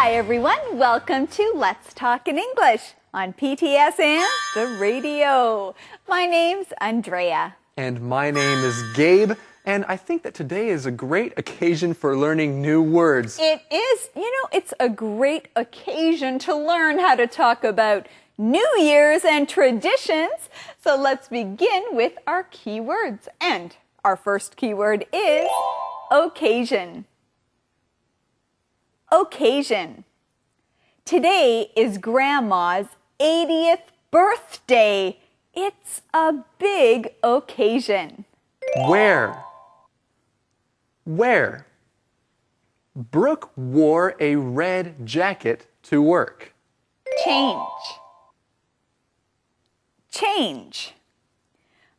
Hi everyone, welcome to Let's Talk in English on PTS and the radio. My name's Andrea. And my name is Gabe, and I think that today is a great occasion for learning new words. It is, it's a great occasion to learn how to talk about New Year's and traditions. So let's begin with our keywords. And our first keyword is occasion. Occasion. Today is Grandma's 80th birthday. It's a big occasion. Where? Brooke wore a red jacket to work. Change.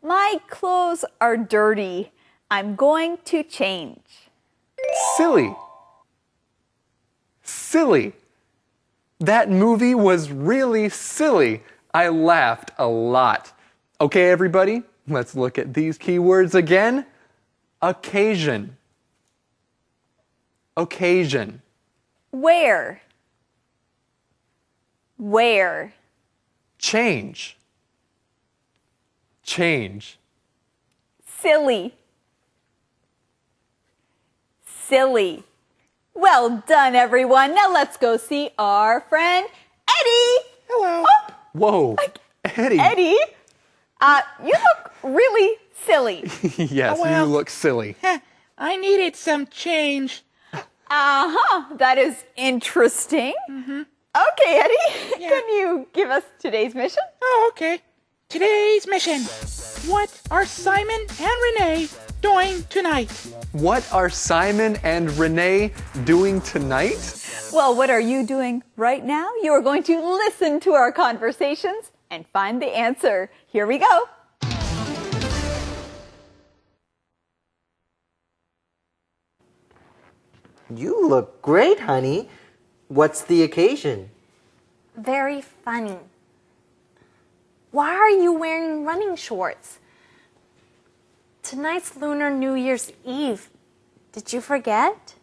My clothes are dirty. I'm going to change. Silly. That movie was really silly. I laughed a lot. Okay, everybody, let's look at these keywords again. Occasion. Where? Change. Silly. Well done, everyone. Now let's go see our friend Eddie. Hello. Oh, whoa, Eddie. Eddie, you look really silly. Yes, you look silly. I needed some change. That is interesting. Okay, Eddie, can you give us today's mission? Oh, okay. Today's mission. What are Simon and Renee doing tonight? What are Simon and Renee doing tonight? Well, what are you doing right now? You are going to listen to our conversations and find the answer. Here we go. You look great, honey. What's the occasion? Very funny. Why are you wearing running shorts? Tonight's Lunar New Year's Eve. Did you forget?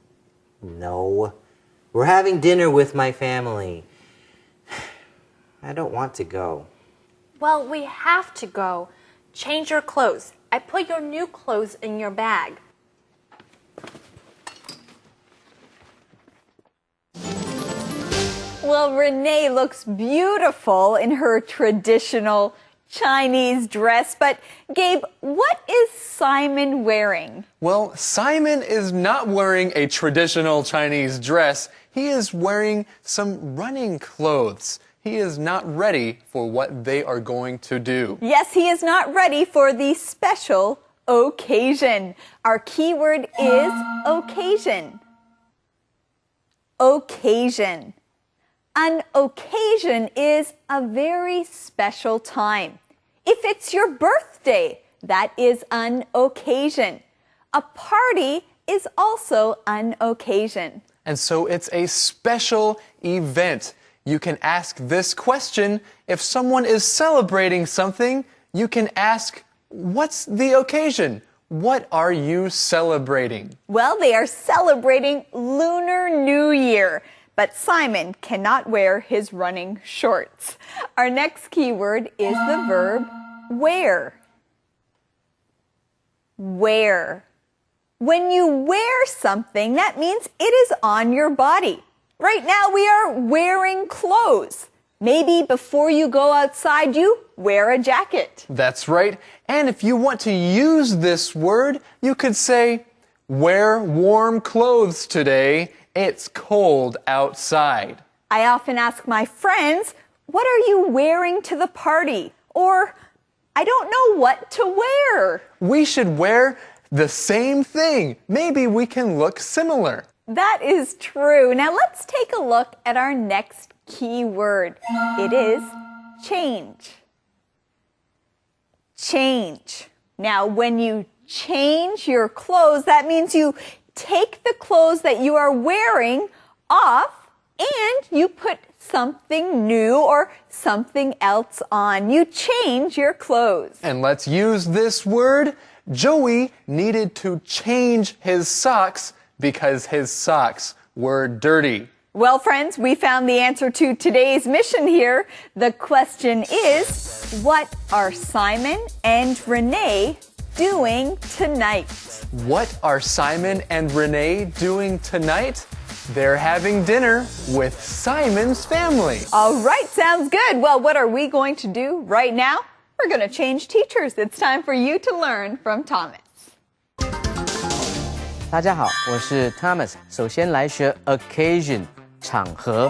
No. We're having dinner with my family. I don't want to go. Well, we have to go. Change your clothes. I put your new clothes in your bag. Well, Renee looks beautiful in her traditional Chinese dress, but Gabe, what is Simon wearing? Well, Simon is not wearing a traditional Chinese dress. He is wearing some running clothes. He is not ready for what they are going to do. Yes, he is not ready for the special occasion. Our keyword is occasion. Occasion. An occasion is a very special time. If it's your birthday, that is an occasion. A party is also an occasion. And so it's a special event. You can ask this question. If someone is celebrating something, you can ask, what's the occasion? What are you celebrating? Well, they are celebrating Lunar New Year. But Simon cannot wear his running shorts. Our next keyword is the verb wear. Wear. When you wear something, that means it is on your body. Right now we are wearing clothes. Maybe before you go outside, you wear a jacket. That's right. And if you want to use this word, you could say, wear warm clothes today. It's cold outside. I often ask my friends, what are you wearing to the party? Or, I don't know what to wear. We should wear the same thing. Maybe we can look similar. That is true. Now let's take a look at our next key word. It is change. Change. Now when you change your clothes, that means you take the clothes that you are wearing off and you put something new or something else on. You change your clothes. And let's use this word. Joey needed to change his socks because his socks were dirty. Well, friends, we found the answer to today's mission here. The question is, what are Simon and Renee doing tonight? What are Simon and Renee doing tonight? They're having dinner with Simon's family. All right, sounds good. Well, what are we going to do right now? We're going to change teachers. It's time for you to learn from Thomas. 大家好，我是 Thomas。首先来学 occasion 场合。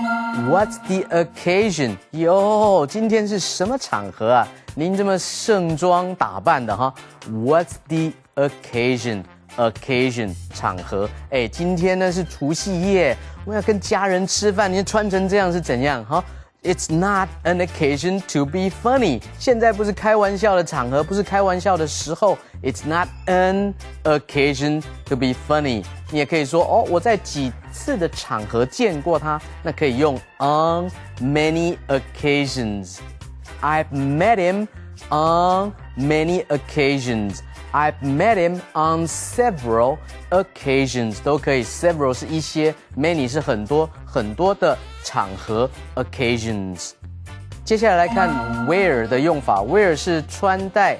What's the occasion？ 哟，今天是什么场合啊？您这么盛装打扮的哈 ？What's the occasion？Occasion 场合。哎，今天呢是除夕夜，我要跟家人吃饭，您穿成这样是怎样哈？It's not an occasion to be funny. 现在不是开玩笑的场合，不是开玩笑的时候。It's not an occasion to be funny. 你也可以说哦，我在几次的场合见过他，那可以用 on many occasions. I've met him on many occasions. I've met him on several occasions. 都可以 several 是一些 many 是很多很多的场合 occasions。接下来看 wear 的用法 wear 是穿戴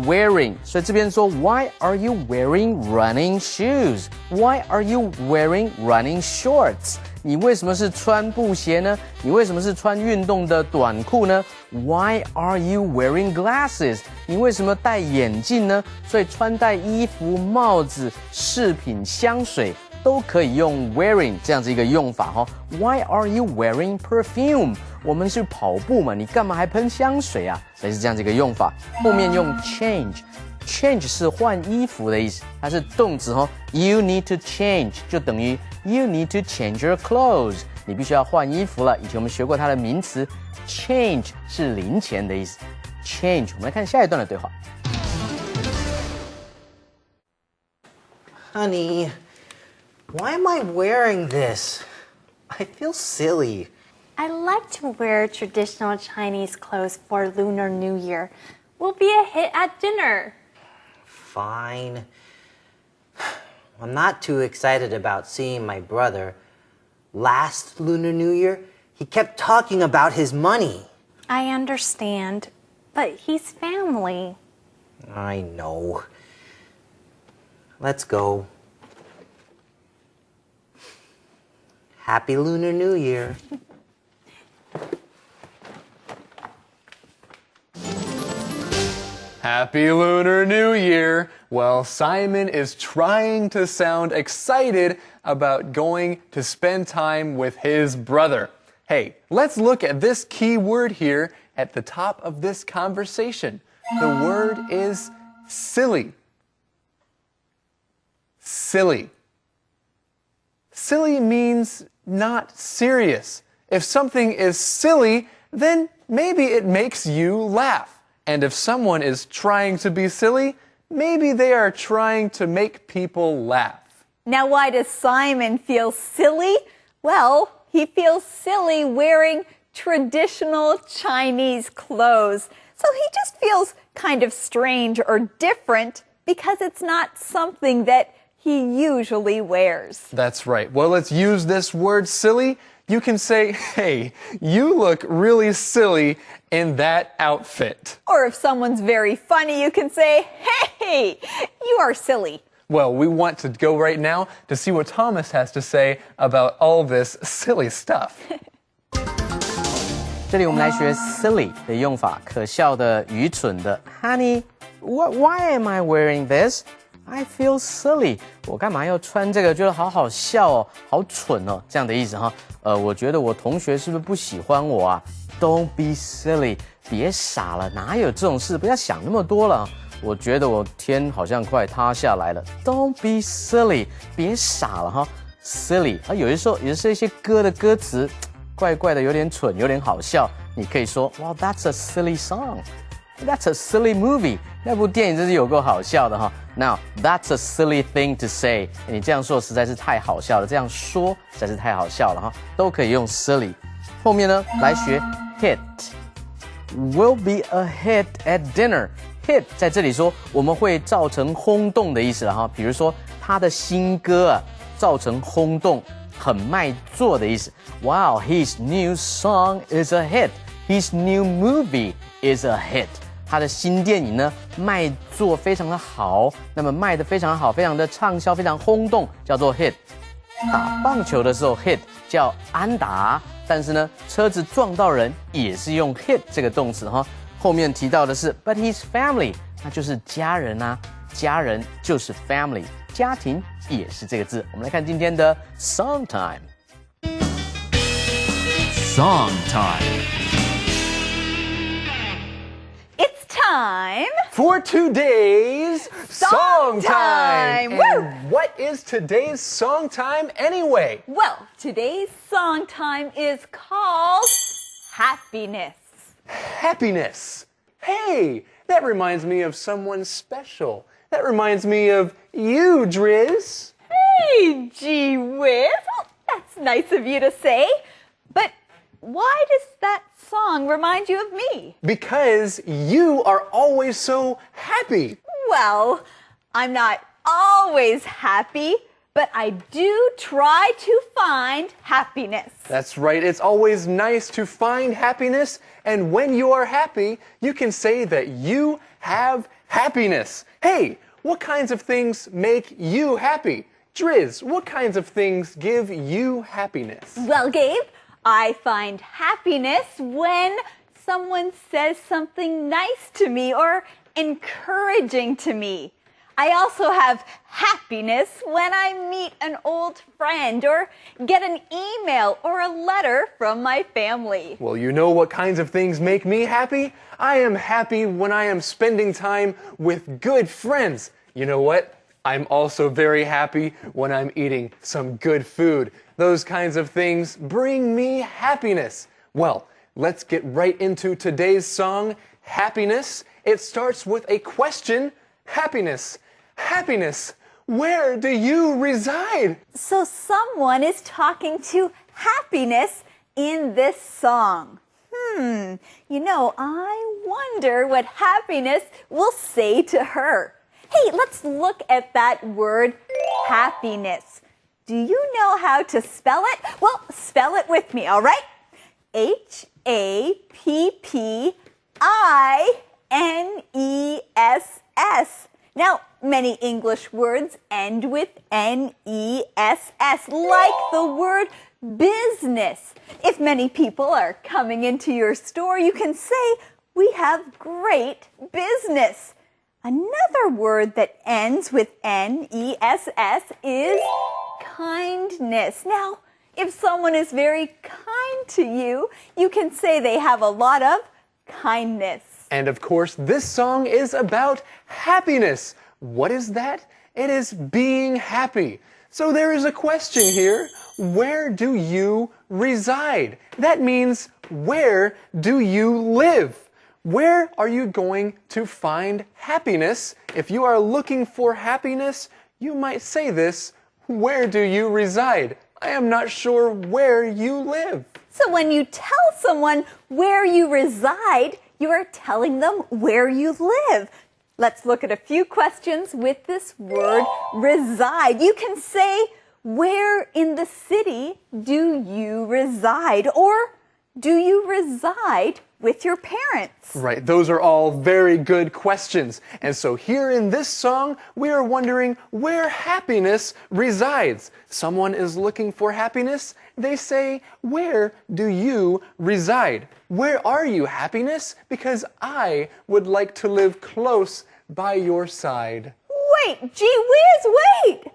wearing 所以这边说 Why are you wearing running shoes? Why are you wearing running shorts? 你为什么是穿布鞋呢？你为什么是穿运动的短裤呢？ Why are you wearing glasses? 你为什么戴眼镜呢？所以穿戴衣服、帽子、饰品、香水都可以用 wearing 这样子一个用法哈。Why are you wearing perfume? 我们是跑步嘛，你干嘛还喷香水啊？所以是这样子一个用法。后面用 change 是换衣服的意思，它是动词哈。You need to change 就等于 you need to change your clothes。你必须要换衣服了。以前我们学过它的名词 change 是零钱的意思。change 我们来看下一段的对话。Honey, why am I wearing this? I feel silly. I like to wear traditional Chinese clothes for Lunar New Year. We'll be a hit at dinner. Fine. I'm not too excited about seeing my brother. Last Lunar New Year, he kept talking about his money. I understand, but he's family. I know. Let's go. Happy Lunar New Year. Happy Lunar New Year! Well, Simon is trying to sound excited about going to spend time with his brother. Hey, let's look at this key word here at the top of this conversation. The word is silly. Silly. Silly means not serious. If something is silly, then maybe it makes you laugh. And if someone is trying to be silly, maybe they are trying to make people laugh. Now, why does Simon feel silly? Well, he feels silly wearing traditional Chinese clothes. So he just feels kind of strange or different because it's not something that he usually wears. That's right. Well, let's use this word silly. You can say, hey, you look really silly in that outfit. Or if someone's very funny, you can say, hey, you are silly. Well, we want to go right now to see what Thomas has to say about all this silly stuff. 这里我们来学 silly 的用法，可笑的、愚蠢的。Honey, why am I wearing this? I feel silly. 我干嘛要穿这个？觉得好好笑哦，好蠢哦，这样的意思哈。我觉得我同学是不是不喜欢我啊 ？Don't be silly. 别傻了，哪有这种事？不要想那么多了。我觉得我天好像快塌下来了。Don't be silly. 别傻了哈。Silly 啊，有的时候也是一些歌的歌词，怪怪的，有点蠢，有点好笑。你可以说 ，Well, that's a silly song. That's a silly movie. 那部电影真是有够好笑的哈。Now, that's a silly thing to say. 你这样说实在是太好笑了，这样说实在是太好笑了哈。都可以用 silly。后面呢，来学 hit. We'll be a hit at dinner. Hit 在这里说我们会造成轰动的意思了哈。比如说他的新歌啊，造成轰动，很卖座的意思。Wow, his new song is a hit. His new movie is a hit. 他的新电影呢，卖座非常的好，那么卖得非常好，非常的畅销，非常轰动，叫做 hit。打棒球的时候 hit 叫安打，但是呢，车子撞到人也是用 hit 这个动词哈。后面提到的是 but his family， 那就是家人啊，家人就是 family， 家庭也是这个字。我们来看今天的 song time。 Song time. It's time For today's Song Time. And Woo! what is today's song time anyway? Well, today's song time is called Happiness. Happiness. Hey, that reminds me of someone special. That reminds me of you, Driz. Hey, gee whiz. Well, that's nice of you to say. But why does that song remind you of me? Because you are always so happy. Well, I'm not always happy, but I do try to find happiness. That's right. It's always nice to find happiness. And when you are happy, you can say that you have happiness. Hey, what kinds of things make you happy? Driz, what kinds of things give you happiness? Well, Gabe, I find happiness when someone says something nice to me or encouraging to me. I also have happiness when I meet an old friend or get an email or a letter from my family. Well, you know what kinds of things make me happy? I am happy when I am spending time with good friends. You know what? I'm also very happy when I'm eating some good food. Those kinds of things bring me happiness. Well, let's get right into today's song, Happiness. It starts with a question. Happiness. Happiness. Where do you reside? So someone is talking to happiness in this song. You know, I wonder what happiness will say to her. Hey, let's look at that word, happiness. Do you know how to spell it? Well, spell it with me, all right? Happiness. Now, many English words end with N-E-S-S, like the word business. If many people are coming into your store, you can say, we have great business. Another word that ends with N-E-S-S is kindness. Now, if someone is very kind to you, you can say they have a lot of kindness. And of course, this song is about happiness. What is that? It is being happy. So there is a question here. Where do you reside? That means, where do you live? Where are you going to find happiness? If you are looking for happiness, you might say this, where do you reside? I am not sure where you live. So when you tell someone where you reside, you are telling them where you live. Let's look at a few questions with this word reside. You can say, where in the city do you reside? Or do you reside with your parents? Right, those are all very good questions. And so here in this song, we are wondering where happiness resides. Someone is looking for happiness. They say, where do you reside? Where are you, happiness? Because I would like to live close by your side. Wait, gee whiz, wait!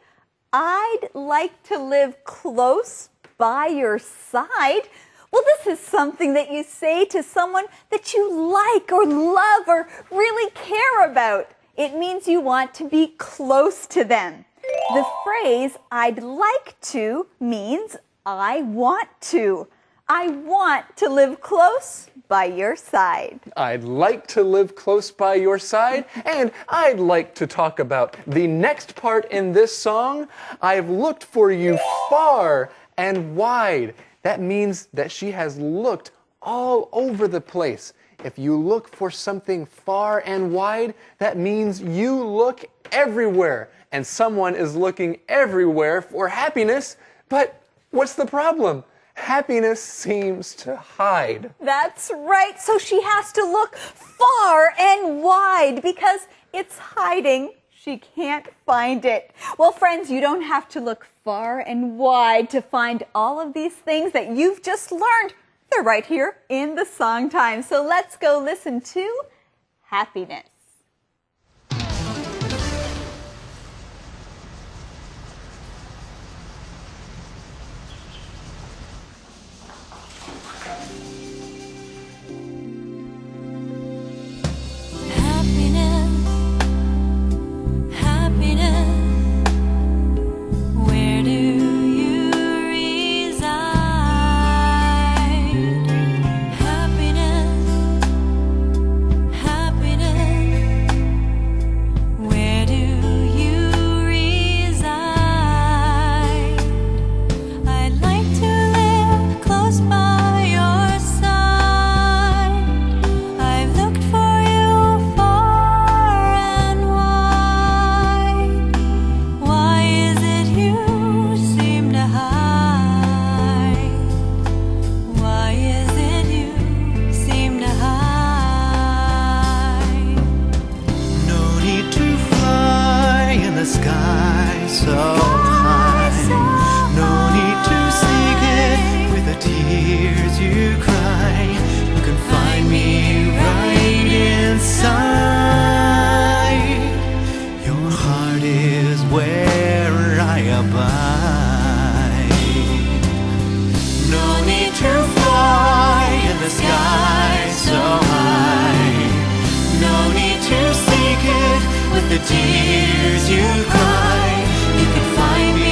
I'd like to live close by your side? Well, this is something that you say to someone that you like or love or really care about. It means you want to be close to them. The phrase, I'd like to, means I want to. I want to live close by your side. I'd like to live close by your side, and I'd like to talk about the next part in this song. I've looked for you far and wide. That means that she has looked all over the place. If you look for something far and wide, that means you look everywhere. And someone is looking everywhere for happiness, but What's the problem? Happiness seems to hide. That's right. So she has to look far and wide because it's hiding. She can't find it. Well, friends, you don't have to look far and wide to find all of these things that you've just learned. They're right here in the song time. So let's go listen to Happiness. The tears you cry, you can find me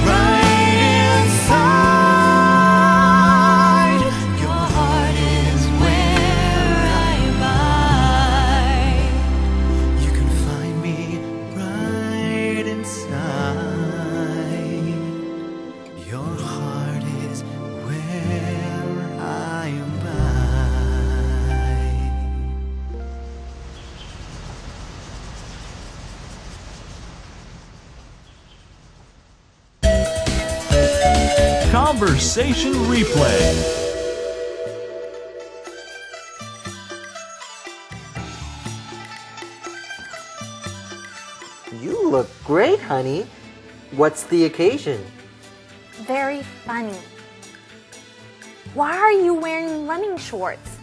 right inside. Your heart is where I abide. You can find me right inside. Your heart is where I abide. Conversation replay. You look great, honey. What's the occasion? Very funny. Why are you wearing running shorts?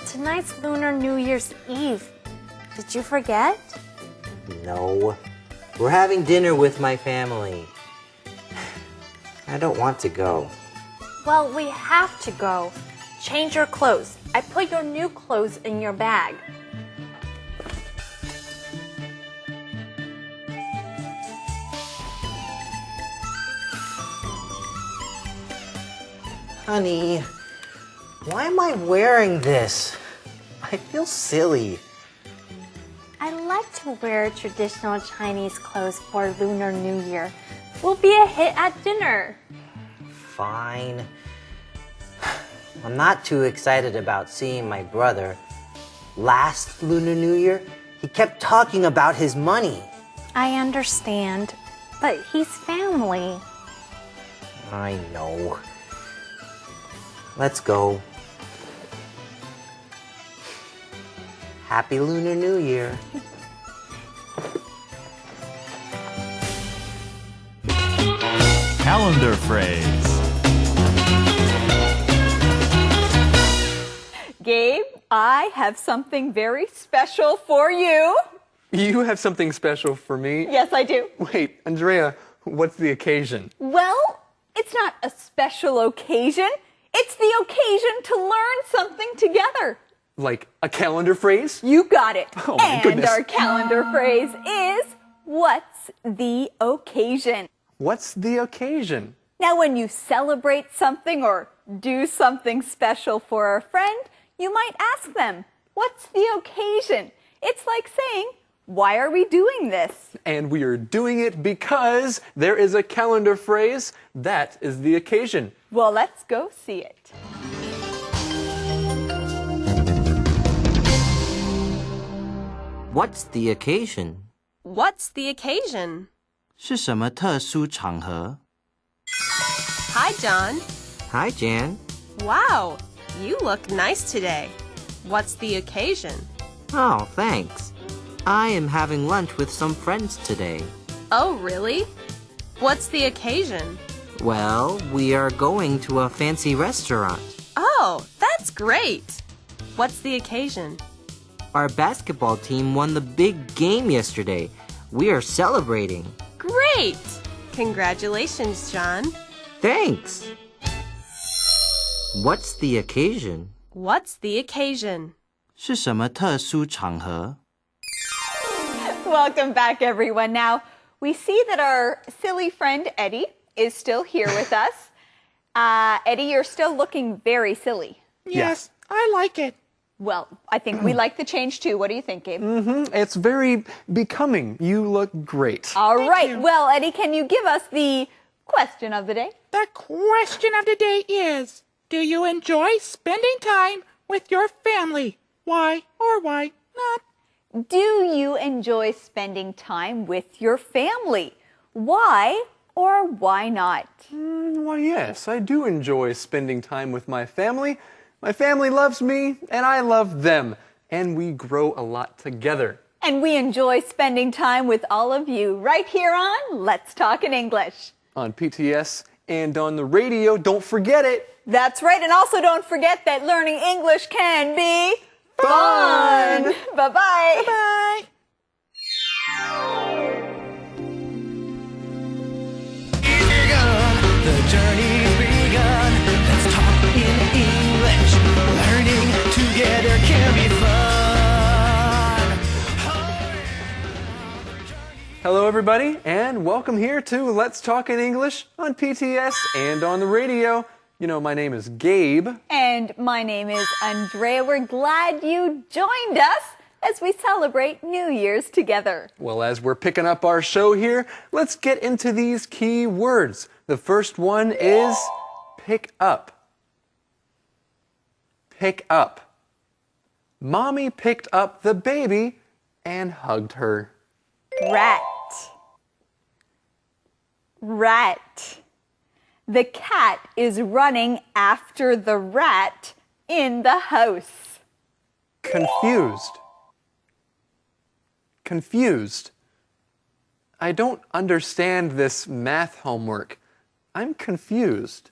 Tonight's Lunar New Year's Eve. Did you forget? No. We're having dinner with my family. I don't want to go. Well, we have to go. Change your clothes. I put your new clothes in your bag. Honey, why am I wearing this? I feel silly. I like to wear traditional Chinese clothes for Lunar New Year. We'll be a hit at dinner. Fine. I'm not too excited about seeing my brother. Last Lunar New Year, he kept talking about his money. I understand, but he's family. I know. Let's go. Happy Lunar New Year. Calendar phrase. Gabe, I have something very special for you. You have something special for me? Yes, I do. Wait, Andrea, what's the occasion? Well, it's not a special occasion. It's the occasion to learn something together. Like a calendar phrase? You got it. Oh, my and goodness. our calendar phrase is, what's the occasion? What's the occasion? Now, when you celebrate something or do something special for a friend, you might ask them, what's the occasion? It's like saying, why are we doing this? And we are doing it because there is a calendar phrase. That is the occasion. Well, let's go see it. What's the occasion? What's the occasion? 是什么特殊场合？ Hi, John. Hi, Jan. Wow, you look nice today. What's the occasion? Oh, thanks. I am having lunch with some friends today. Oh, really? What's the occasion? Well, we are going to a fancy restaurant. Oh, that's great. What's the occasion? Our basketball team won the big game yesterday. We are celebrating. Great! Congratulations, John. Thanks. What's the occasion? What's the occasion? 是什么特殊场合? Welcome back, everyone. Now, we see that our silly friend Eddie is still here with us. Eddie, you're still looking very silly. Yes, I like it. Well, I think we like the change too. What do you think, Gabe? It's very becoming. You look great. All right. you. Well, Eddie, can you give us the question of the day? The question of the day is, do you enjoy spending time with your family? Why or why not? Do you enjoy spending time with your family? Why or why not? Why, yes, I do enjoy spending time with my family. My family loves me, and I love them. And we grow a lot together. And we enjoy spending time with all of you right here on Let's Talk in English. On PTS and on the radio, don't forget it. That's right. And also don't forget that learning English can be fun. Bye-bye. Bye. The journey's begun. Let's talk in English. Learning together can be fun. Hello, everybody, and welcome here to Let's Talk in English on PTS and on the radio. You know, my name is Gabe. And my name is Andrea. We're glad you joined us as we celebrate New Year's together. Well, as we're picking up our show here, let's get into these key words. The first one is pick up. Pick up. Mommy picked up the baby and hugged her. Rat. Rat. The cat is running after the rat in the house. Confused. Confused. I don't understand this math homework. I'm confused.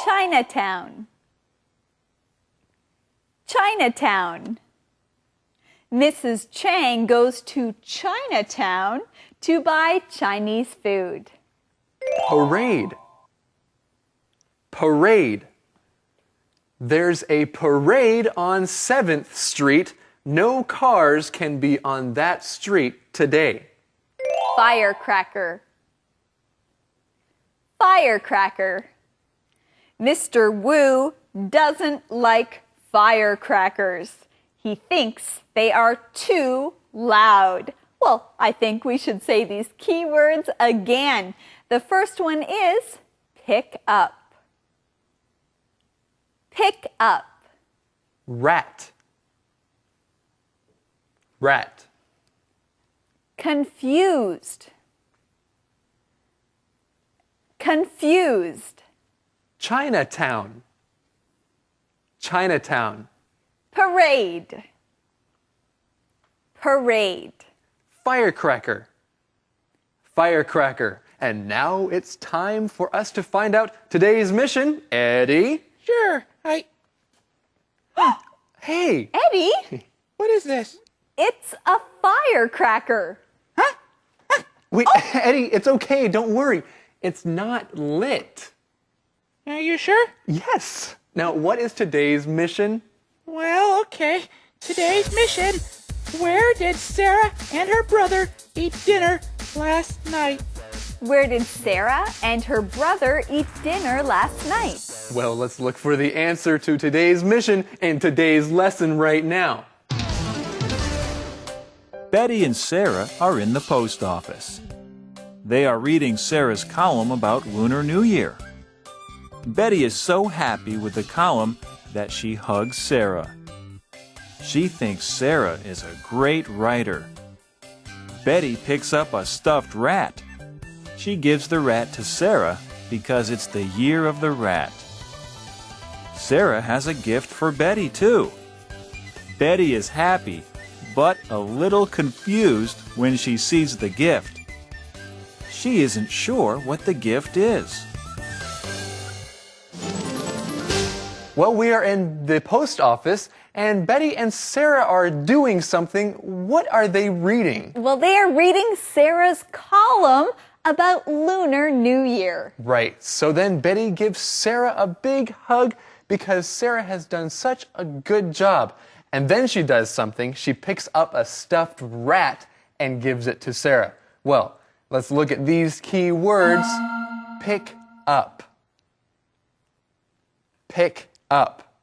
Chinatown. Chinatown. Mrs. Chang goes to Chinatown to buy Chinese food. Parade. Parade. There's a parade on 7th Street. No cars can be on that street today. Firecracker. Firecracker. Mr. Wu doesn't like firecrackers. He thinks they are too loud. Well, I think we should say these keywords again. The first one is pick up. Pick up. Rat. Rat. Confused. Confused. Chinatown. Chinatown. Parade. Parade. Firecracker. Firecracker. And now it's time for us to find out today's mission. Eddie? Sure, Hey! Eddie, what is this? it's a firecracker. Wait, Eddie, it's okay. Don't worry. It's not lit. Are you sure? Yes. Now, what is today's mission? Well, okay. Today's mission. Where did Sarah and her brother eat dinner last night? Where did Sarah and her brother eat dinner last night? Well, let's look for the answer to today's mission in today's lesson right now. Betty and Sarah are in the post office. They are reading Sarah's column about Lunar New Year. Betty is so happy with the column that she hugs Sarah. She thinks Sarah is a great writer. Betty picks up a stuffed rat. She gives the rat to Sarah because it's the year of the rat. Sarah has a gift for Betty, too. Betty is happy, but a little confused when she sees the gift. She isn't sure what the gift is. Well, we are in the post office, and Betty and Sarah are doing something. What are they reading? Well, they are reading Sarah's column about Lunar New Year. Right. So then Betty gives Sarah a big hug because Sarah has done such a good job. And then she does something. She picks up a stuffed rat and gives it to Sarah. Well, let's look at these key words. Pick up. Pick up.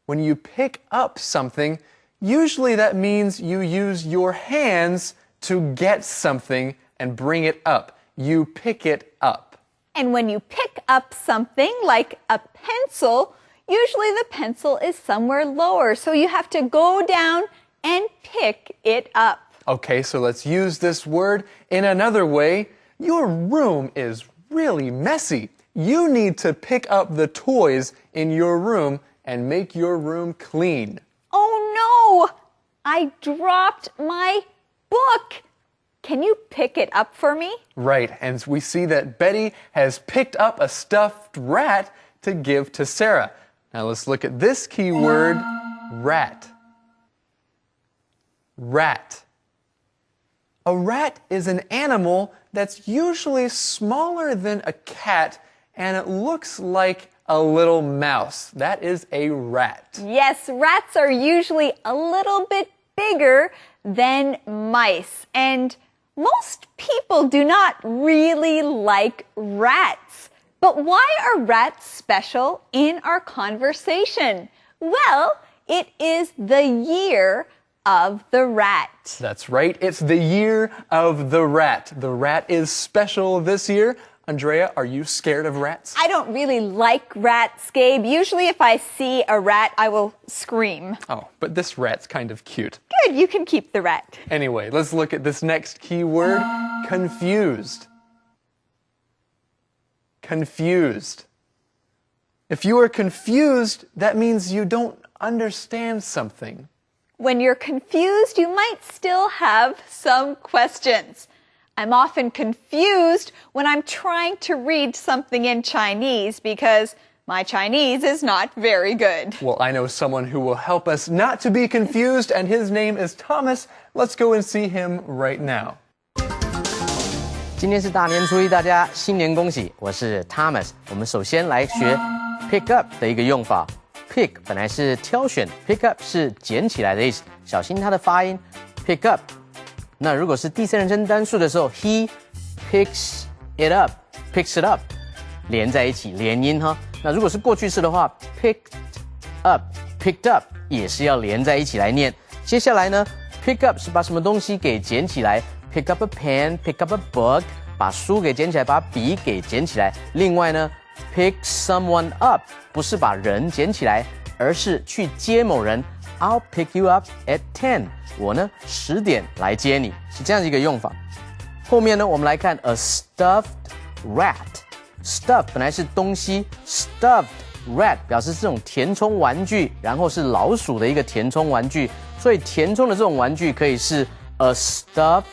When you pick up something, usually that means you use your hands to get something and bring it up. You pick it up. And when you pick up something like a pencil, usually the pencil is somewhere lower, so you have to go down and pick it up. Okay, so let's use this word in another way. Your room is really messy. You need to pick up the toys in your room and make your room clean. Oh no! I dropped my book. Can you pick it up for me? Right, and we see that Betty has picked up a stuffed rat to give to Sarah. Now let's look at this key word, rat. Rat. A rat is an animal that's usually smaller than a cat, and it looks like a little mouse. That is a rat. Yes, rats are usually a little bit bigger than mice, and most people do not really like rats. But why are rats special in our conversation? Well, it is the year of the rat. That's right. It's the year of the rat. The rat is special this year. Andrea, are you scared of rats? I don't really like rats, Gabe. Usually if I see a rat, I will scream. Oh, but this rat's kind of cute. Good, you can keep the rat. Anyway, let's look at this next key word, confused. Confused. If you are confused, that means you don't understand something. When you're confused, you might still have some questions. I'm often confused when I'm trying to read something in Chinese because my Chinese is not very good. Well, I know someone who will help us not to be confused, and his name is Thomas. Let's go and see him right now. 今天是大年初一，大家新年恭喜！我是 Thomas。我们首先来学 pick up 的一个用法。pick 本来是挑选 ，pick up 是捡起来的意思，小心它的发音。pick up。那如果是第三人称单数的时候 ，he picks it up，picks it up， 连在一起，连音哈。那如果是过去式的话 ，picked up，picked up 也是要连在一起来念。接下来呢 ，pick up 是把什么东西给捡起来 ，pick up a pen，pick up a book， 把书给捡起来，把笔给捡起来。另外呢 ，pick someone up 不是把人捡起来，而是去接某人。I'll pick you up at 10。我呢10点来接你，是这样一个用法。后面呢，我们来看 a stuffed rat。stuff 本来是东西 ，stuffed rat 表示这种填充玩具，然后是老鼠的一个填充玩具，所以填充的这种玩具可以是 a stuffed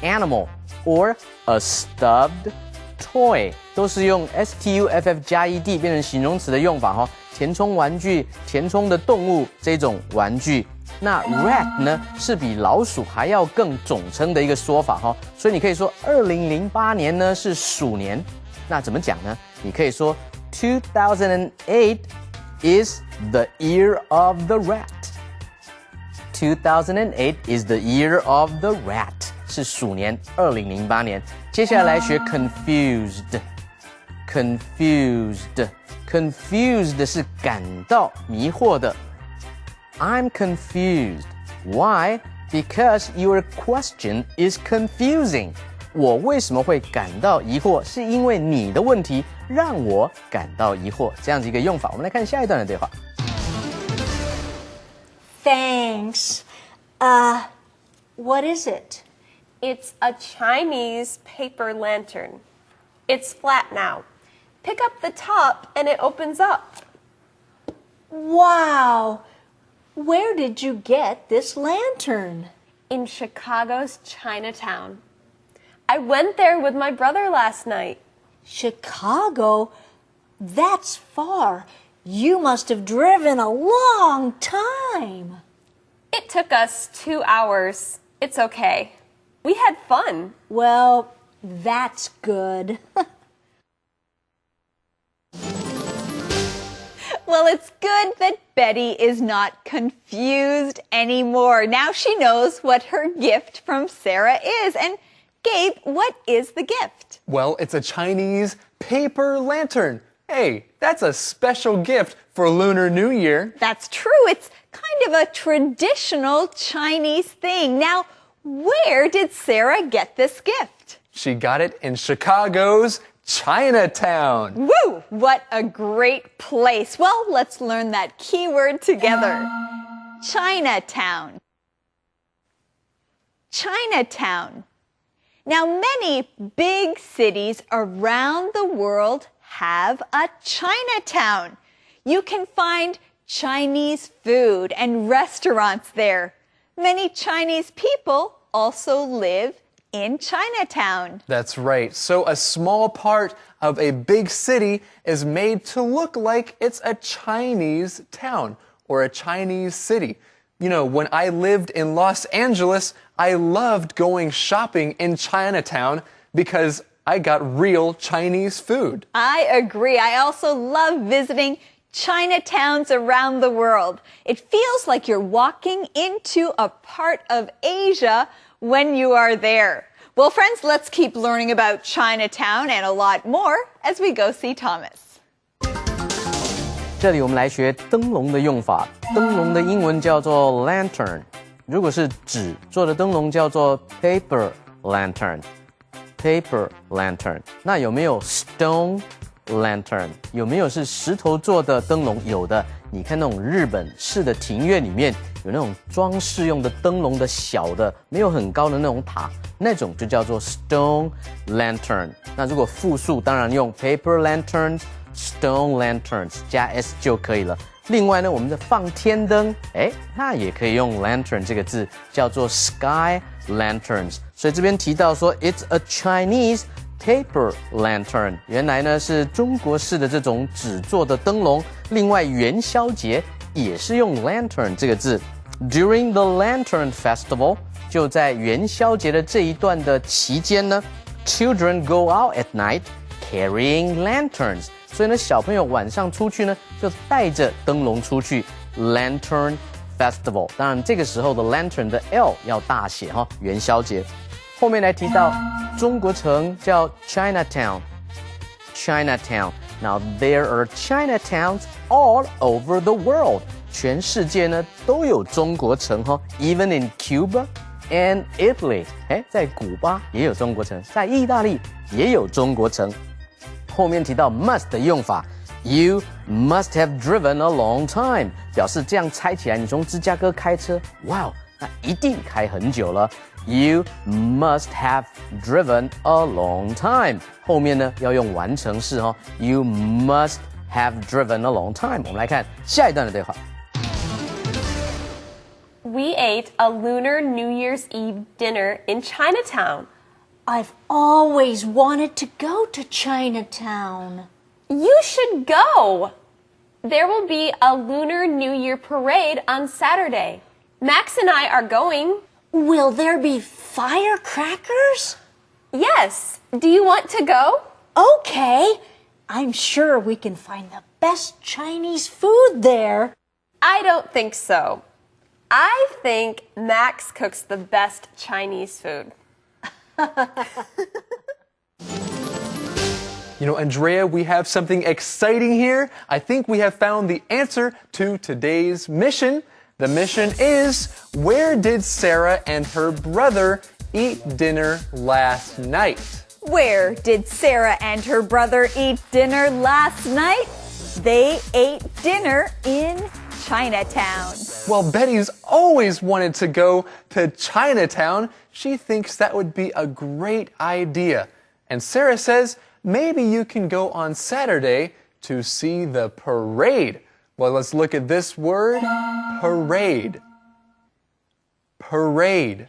animal or a stuffed toy， 都是用 stuff 加 ed 变成形容词的用法哈。填充玩具、填充的动物这种玩具。那 rat 呢是比老鼠还要更总称的一个说法哈，所以你可以说2008年呢是鼠年，那怎么讲呢？你可以说2008 is the year of the rat. 2008 is the year of the rat， 是鼠年2008年。接下来学 confused 是感到迷惑的。I'm confused. Why? Because your question is confusing. 我为什么会感到疑惑？是因为你的问题让我感到疑惑。这样子一个用法，我们来看下一段的对话。Thanks. What is it? It's a Chinese paper lantern. It's flat now. Pick up the top and it opens up. Wow! Where did you get this lantern? In Chicago's Chinatown. I went there with my brother last night. Chicago? That's far. You must have driven a long time. It took us 2 hours. It's okay. We had fun. Well, that's good. Well, it's good that Betty is not confused anymore. Now she knows what her gift from Sarah is. And Gabe, what is the gift? Well, it's a Chinese paper lantern. Hey, that's a special gift for Lunar New Year. That's true. It's kind of a traditional Chinese thing. Now, where did Sarah get this gift? She got it in Chicago's Chinatown. Woo! What a great place. Well, let's learn that keyword together. Chinatown. Chinatown. Now, many big cities around the world have a Chinatown. You can find Chinese food and restaurants there. Many Chinese people also live in Chinatown. That's right. So a small part of a big city is made to look like it's a Chinese town or a Chinese city. You know, when I lived in Los Angeles, I loved going shopping in Chinatown because I got real Chinese food. I agree. I also love visiting Chinatowns around the world. It feels like you're walking into a part of Asia when you are there. Well, friends, let's keep learning about Chinatown and a lot more as we go see Thomas. 这里我们来学灯笼的用法。灯笼的英文叫做 lantern， 如果是纸做的灯笼叫做 paper lantern。paper lantern。那有没有 stone lantern？ 有没有是石头做的灯笼？有的。你看那种日本式的庭院里面有那种装饰用的灯笼的小的，没有很高的那种塔，那种就叫做 stone lantern。那如果复数，当然用 paper lanterns。Stone lanterns 加 s 就可以了。另外呢，我们的放天灯，那也可以用 lantern 这个字，叫做 sky lanterns。所以这边提到说 ，it's a Chinese paper lantern。原来呢是中国式的这种纸做的灯笼。另外元宵节也是用 lantern 这个字。During the Lantern Festival， 就在元宵节的这一段的期间呢 ，children go out at night carrying lanterns。所以呢，小朋友晚上出去呢，就带着灯笼出去 Lantern Festival。当然，这个时候的 Lantern 的 L 要大写哈，元宵节。后面来提到中国城叫 Chinatown。Now there are Chinatowns all over the world。全世界呢都有中国城哈 ，Even in Cuba and Italy。在古巴也有中国城，在意大利也有中国城。后面提到 must 的用法 ，You must have driven a long time， 表示这样猜起来，你从芝加哥开车，哇，那一定开很久了。You must have driven a long time。后面呢要用完成式哦 ，You must have driven a long time。我们来看下一段的对话。We ate a Lunar New Year's Eve dinner in Chinatown. I've always wanted to go to Chinatown. You should go. There will be a Lunar New Year parade on Saturday. Max and I are going. Will there be firecrackers? Yes. Do you want to go? Okay. I'm sure we can find the best Chinese food there. I don't think so. I think Max cooks the best Chinese food. You know, Andrea, we have something exciting here. I think we have found the answer to today's mission. The mission is, where did Sarah and her brother eat dinner last night? Where did Sarah and her brother eat dinner last night? They ate dinner in Chinatown. Well, Betty's always wanted to go to Chinatown. She thinks that would be a great idea. And Sarah says, maybe you can go on Saturday to see the parade. Well, let's look at this word, parade. Parade.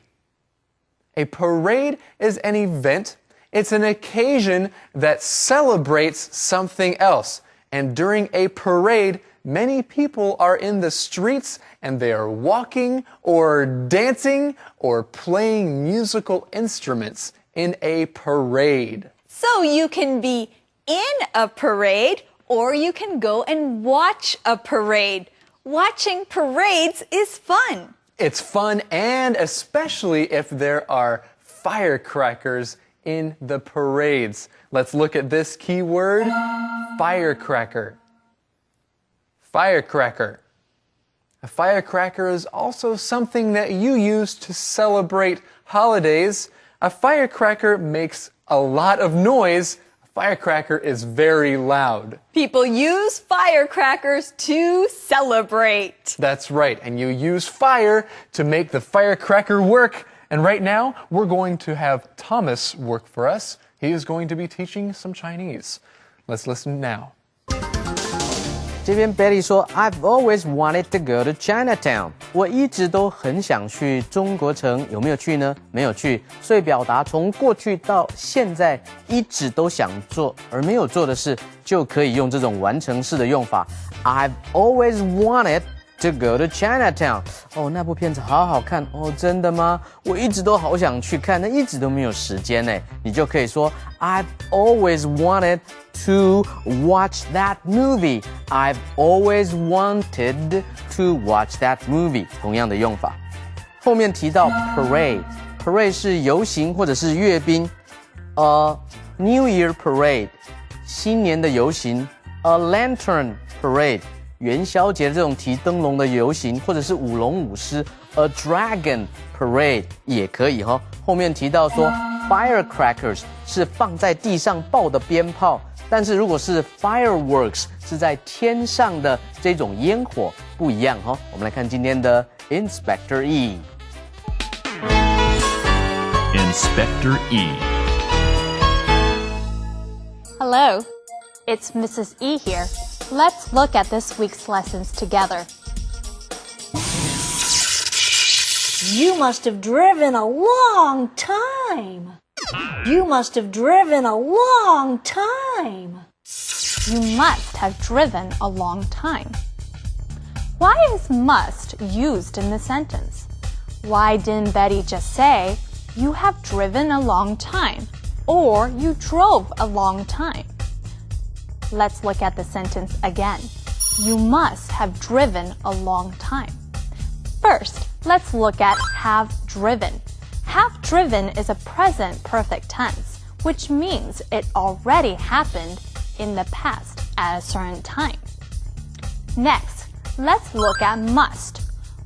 A parade is an event. It's an occasion that celebrates something else. And during a parade, many people are in the streets and they are walking or dancing or playing musical instruments in a parade. So you can be in a parade or you can go and watch a parade. Watching parades is fun. It's fun, and especially if there are firecrackers in the parades. Let's look at this key word, firecracker. Firecracker. A firecracker is also something that you use to celebrate holidays. A firecracker makes a lot of noise. A firecracker is very loud. People use firecrackers to celebrate. That's right, and you use fire to make the firecracker work. And right now, we're going to have Thomas work for us. He is going to be teaching some Chinese. Let's listen now. 这边 Betty 说 I've always wanted to go to Chinatown. 我一直都很想去中国城，有没有去呢？没有去，所以表达从过去到现在一直都想做而没有做的事，就可以用这种完成式的用法。I've always wanted to go to Chinatown. 哦，那部片子好好看哦，真的吗？我一直都好想去看，但一直都没有时间呢。你就可以说 I've always wanted to watch that movie. I've always wanted to watch that movie. 同样的用法。后面提到 parade 是游行或者是阅兵。New Year parade 新年的游行。A lantern parade 元宵节这种提灯笼的游行，或者是舞龙舞狮 ，a dragon parade 也可以哈。后面提到说 firecrackers 是放在地上爆的鞭炮，但是如果是 fireworks 是在天上的这种烟火，不一样哈。我们来看今天的 Inspector E。Inspector E. Hello, it's Mrs. E here. Let's look at this week's lessons together. You must have driven a long time. You must have driven a long time. You must have driven a long time. Why is must used in the sentence? Why didn't Betty just say, you have driven a long time, or you drove a long time? Let's look at the sentence again. You must have driven a long time. First, let's look at have driven. Have driven is a present perfect tense, which means it already happened in the past at a certain time. Next, let's look at must.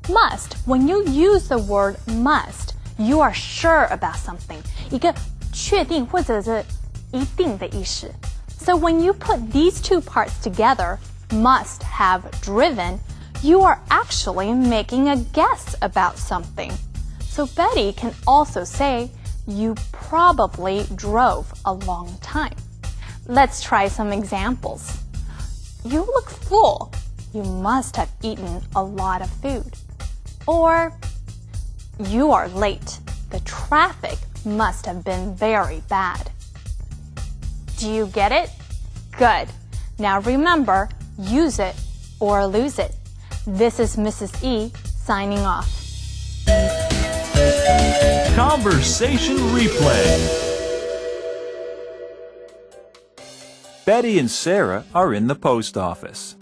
Must, when you use the word must, you are sure about something. 一个确定或者是一定的意思。So when you put these two parts together, must have driven, you are actually making a guess about something. So Betty can also say, you probably drove a long time. Let's try some examples. You look full. You must have eaten a lot of food. Or, you are late. The traffic must have been very bad. Do you get it? Good. Now remember, use it or lose it. This is Mrs. E signing off. Conversation replay. Betty and Sarah are in the post office.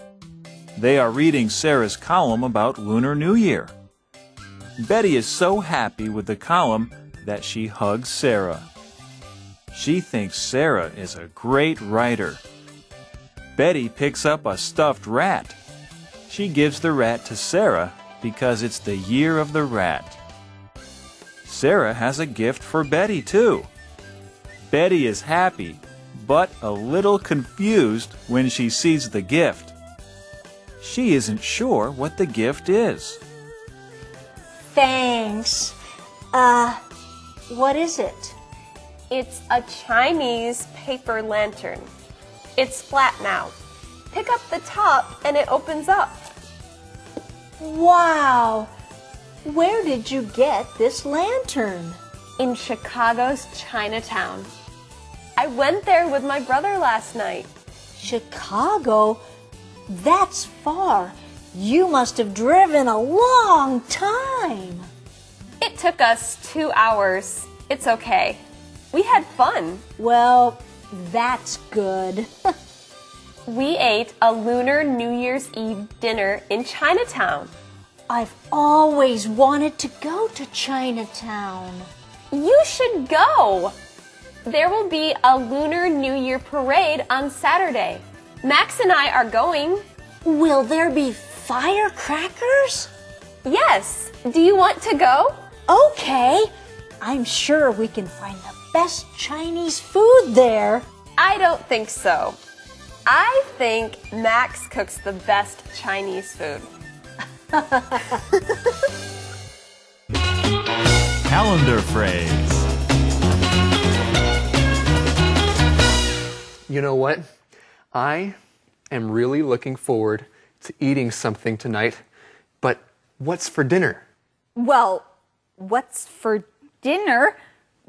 They are reading Sarah's column about Lunar New Year. Betty is so happy with the column that she hugs Sarah. She thinks Sarah is a great writer. Betty picks up a stuffed rat. She gives the rat to Sarah because it's the year of the rat. Sarah has a gift for Betty, too. Betty is happy, but a little confused when she sees the gift. She isn't sure what the gift is. Thanks. What is it? It's a Chinese paper lantern. It's flat now. Pick up the top and it opens up. Wow! Where did you get this lantern? In Chicago's Chinatown. I went there with my brother last night. Chicago? That's far. You must have driven a long time. It took us 2 hours. It's okay. We had fun. Well, that's good. We ate a Lunar New Year's Eve dinner in Chinatown. I've always wanted to go to Chinatown. You should go. There will be a Lunar New Year parade on Saturday. Max and I are going. Will there be firecrackers? Yes. Do you want to go? Okay. I'm sure we can find the best Chinese food there. I don't think so. I think Max cooks the best Chinese food. Calendar phrase. You know what? I am really looking forward to eating something tonight, but what's for dinner? Well, what's for dinner?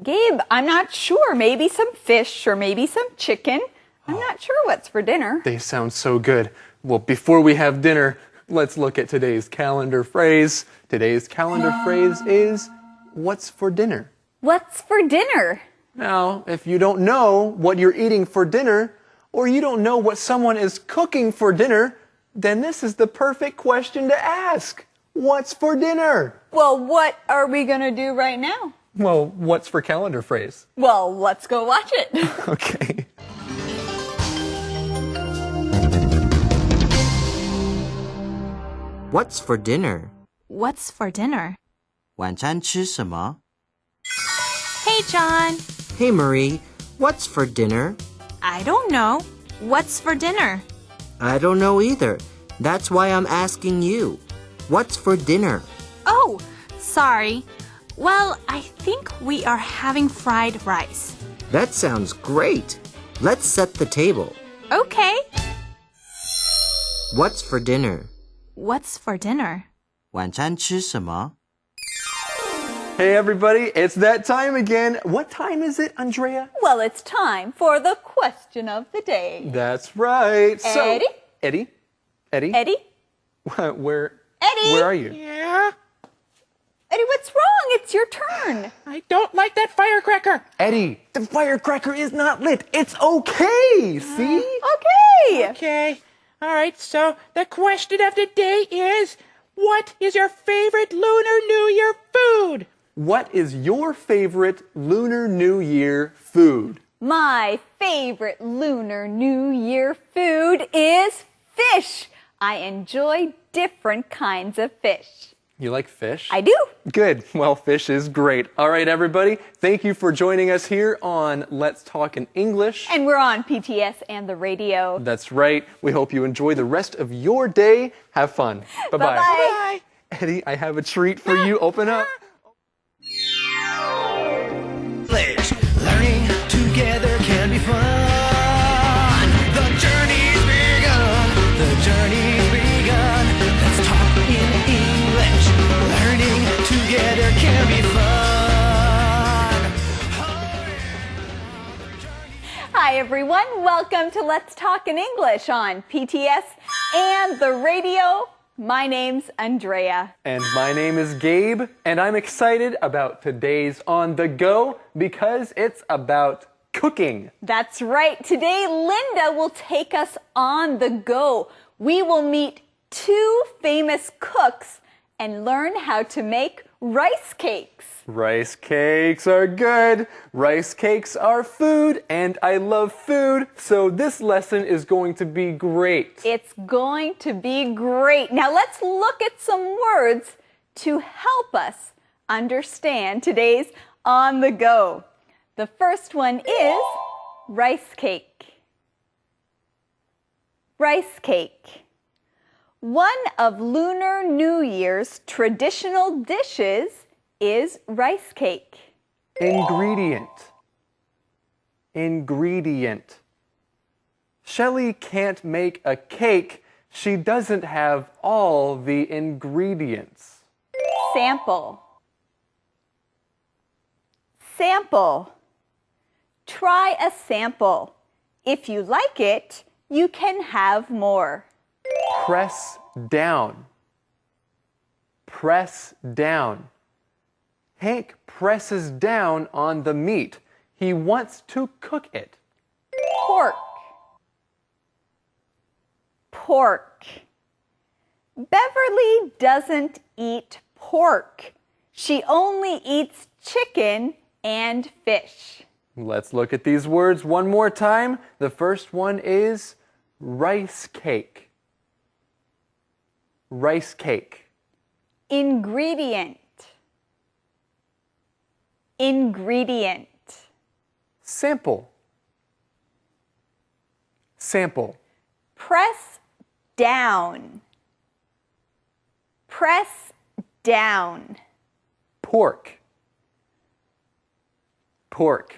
Gabe, I'm not sure. Maybe some fish or maybe some chicken. I'm not sure what's for dinner. They sound so good. Well, before we have dinner, let's look at today's calendar phrase. Today's calendar phrase is, what's for dinner? What's for dinner? Now, if you don't know what you're eating for dinner, or you don't know what someone is cooking for dinner, then this is the perfect question to ask. What's for dinner? Well, what are we going to do right now? Well, what's for calendar phrase? Well, let's go watch it. Okay. What's for dinner? What's for dinner? 晚餐吃什么? Hey, John. Hey, Marie. What's for dinner? I don't know. What's for dinner? I don't know either. That's why I'm asking you. What's for dinner? Oh, sorry. Well, I think we are having fried rice. That sounds great. Let's set the table. Okay. What's for dinner? What's for dinner? 晚餐吃什么? Hey everybody, it's that time again. What time is it, Andrea? Well, it's time for the question of the day. That's right. Eddie? Eddie? Eddie? Eddie? Where Eddie? are you? Yeah? Eddie, what's wrong? It's your turn. I don't like that firecracker. Eddie, the firecracker is not lit. It's okay. See? Okay. Okay. All right, so the question of the day is, what is your favorite Lunar New Year food? What is your favorite Lunar New Year food? My favorite Lunar New Year food is fish. I enjoy different kinds of fish. You like fish? I do. Good. Well, fish is great. All right, everybody. Thank you for joining us here on Let's Talk in English. And we're on PTS and the radio. That's right. We hope you enjoy the rest of your day. Have fun. Bye-bye. Bye-bye. Eddie, I have a treat for you. Open up. English. Learning together can be fun. The journey's begun. The journey's begun. Let's talk in English. Learning together can be fun. Hi, everyone. Welcome to Let's Talk in English on PTS and the radio. My name's Andrea. And my name is Gabe, and I'm excited about today's On the Go because it's about cooking. That's right. Today, Linda will take us on the go. We will meet two famous cooks and learn how to make rice cakes. Rice cakes are good. Rice cakes are food, and I love food, so this lesson is going to be great. It's going to be great. Now let's look at some words to help us understand today's On the Go. The first one is rice cake. Rice cake. One of Lunar New Year's traditional dishes is rice cake. Ingredient. ingredient. Shelley can't make a cake. She doesn't have all the ingredients. Sample. Sample. Try a sample. If you like it, you can have more. Press down. Press down. Hank presses down on the meat. He wants to cook it. Pork. Pork. Beverly doesn't eat pork. She only eats chicken and fish. Let's look at these words one more time. The first one is rice cake. Rice cake. Ingredient. Ingredient. Sample. Sample. Press down. Press down. Pork. Pork.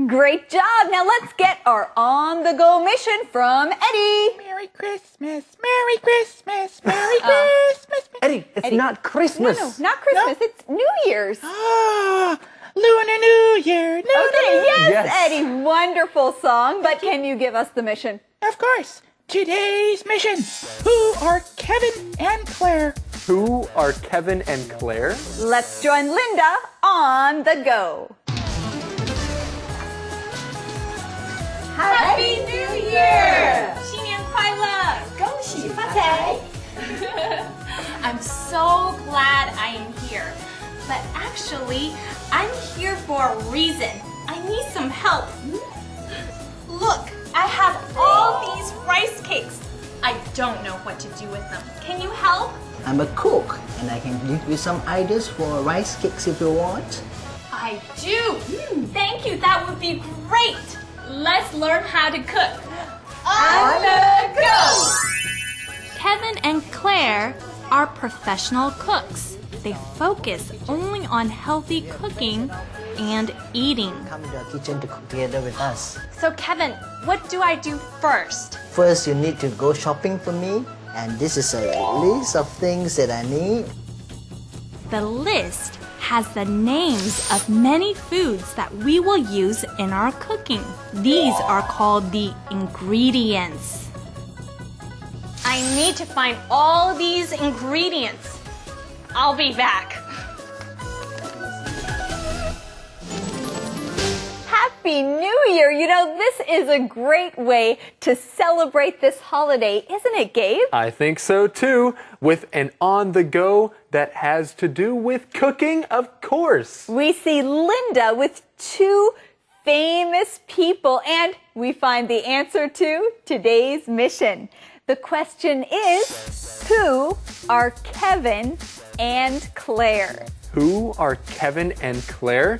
Great job. Now let's get our on-the-go mission from Eddie. Merry Christmas, Merry Christmas, Merry Christmas. Eddie, it's not Christmas. No, not Christmas. It's New Year's. Ah, Lunar New Year. Okay, yes, Yes. Eddie. Wonderful song. But can you give us the mission? Of course. Today's mission. Who are Kevin and Claire? Who are Kevin and Claire? Let's join Linda on the go. Happy New Year! 新年快乐！恭喜发财！ I'm so glad I am here. But actually, I'm here for a reason. I need some help. Look, I have all these rice cakes. I don't know what to do with them. Can you help? I'm a cook and I can give you some ideas for rice cakes if you want. I do. Thank you. That would be great. Let's learn how to cook. On the go! Kevin and Claire are professional cooks. They focus only on healthy cooking and eating. Come to the kitchen to cook together with us. So Kevin, what do I do first? First, you need to go shopping for me, and this is a list of things that I need. The list has the names of many foods that we will use in our cooking. These are called the ingredients. I need to find all these ingredients. I'll be back. Happy New Year! You know, this is a great way to celebrate this holiday, isn't it, Gabe? I think so too, with an on-the-go that has to do with cooking, of course. We see Linda with two famous people, and we find the answer to today's mission. The question is, who are Kevin and Claire? Who are Kevin and Claire?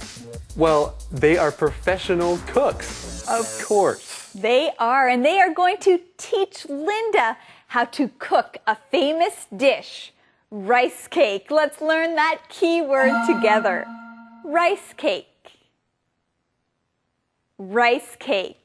Well, they are professional cooks, of course. They are, and they are going to teach Linda how to cook a famous dish, rice cake. Let's learn that keyword together. Rice cake. Rice cake.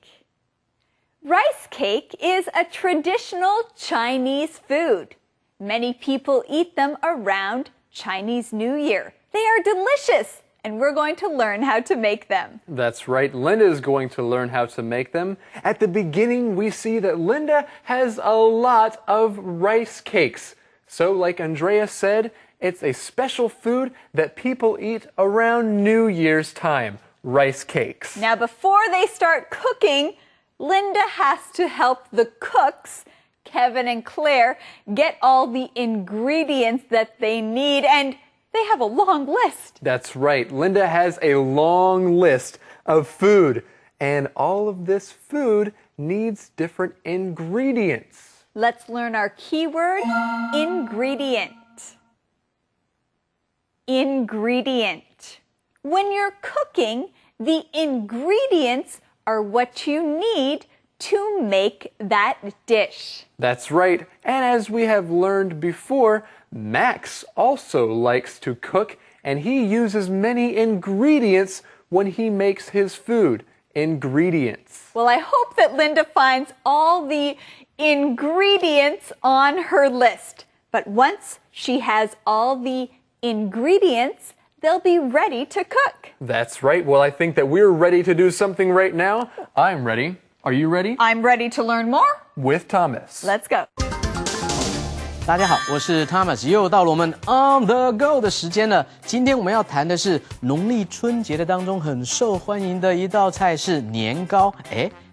Rice cake is a traditional Chinese food. Many people eat them around Chinese New Year. They are delicious, and we're going to learn how to make them. That's right, Linda is going to learn how to make them. At the beginning, we see that Linda has a lot of rice cakes. So, like Andrea said, it's a special food that people eat around New Year's time, rice cakes. Now, before they start cooking, Linda has to help the cooks, Kevin and Claire, get all the ingredients that they need, and they have a long list. That's right. Linda has a long list of food, and all of this food needs different ingredients. Let's learn our keyword, ingredient. Ingredient. When you're cooking, the ingredients are what you need to make that dish. That's right. And as we have learned before, Max also likes to cook, and he uses many ingredients when he makes his food. ingredients. Well, I hope that Linda finds all the ingredients on her list. But once she has all the ingredients, they'll be ready to cook. That's right. Well, I think that we're ready to do something right now. I'm ready. Are you ready? I'm ready to learn more. With Thomas. Let's go. 大家好，我是 Thomas， 又到了我们 On the Go 的时间了。今天我们要谈的是农历春节的当中很受欢迎的一道菜是年糕。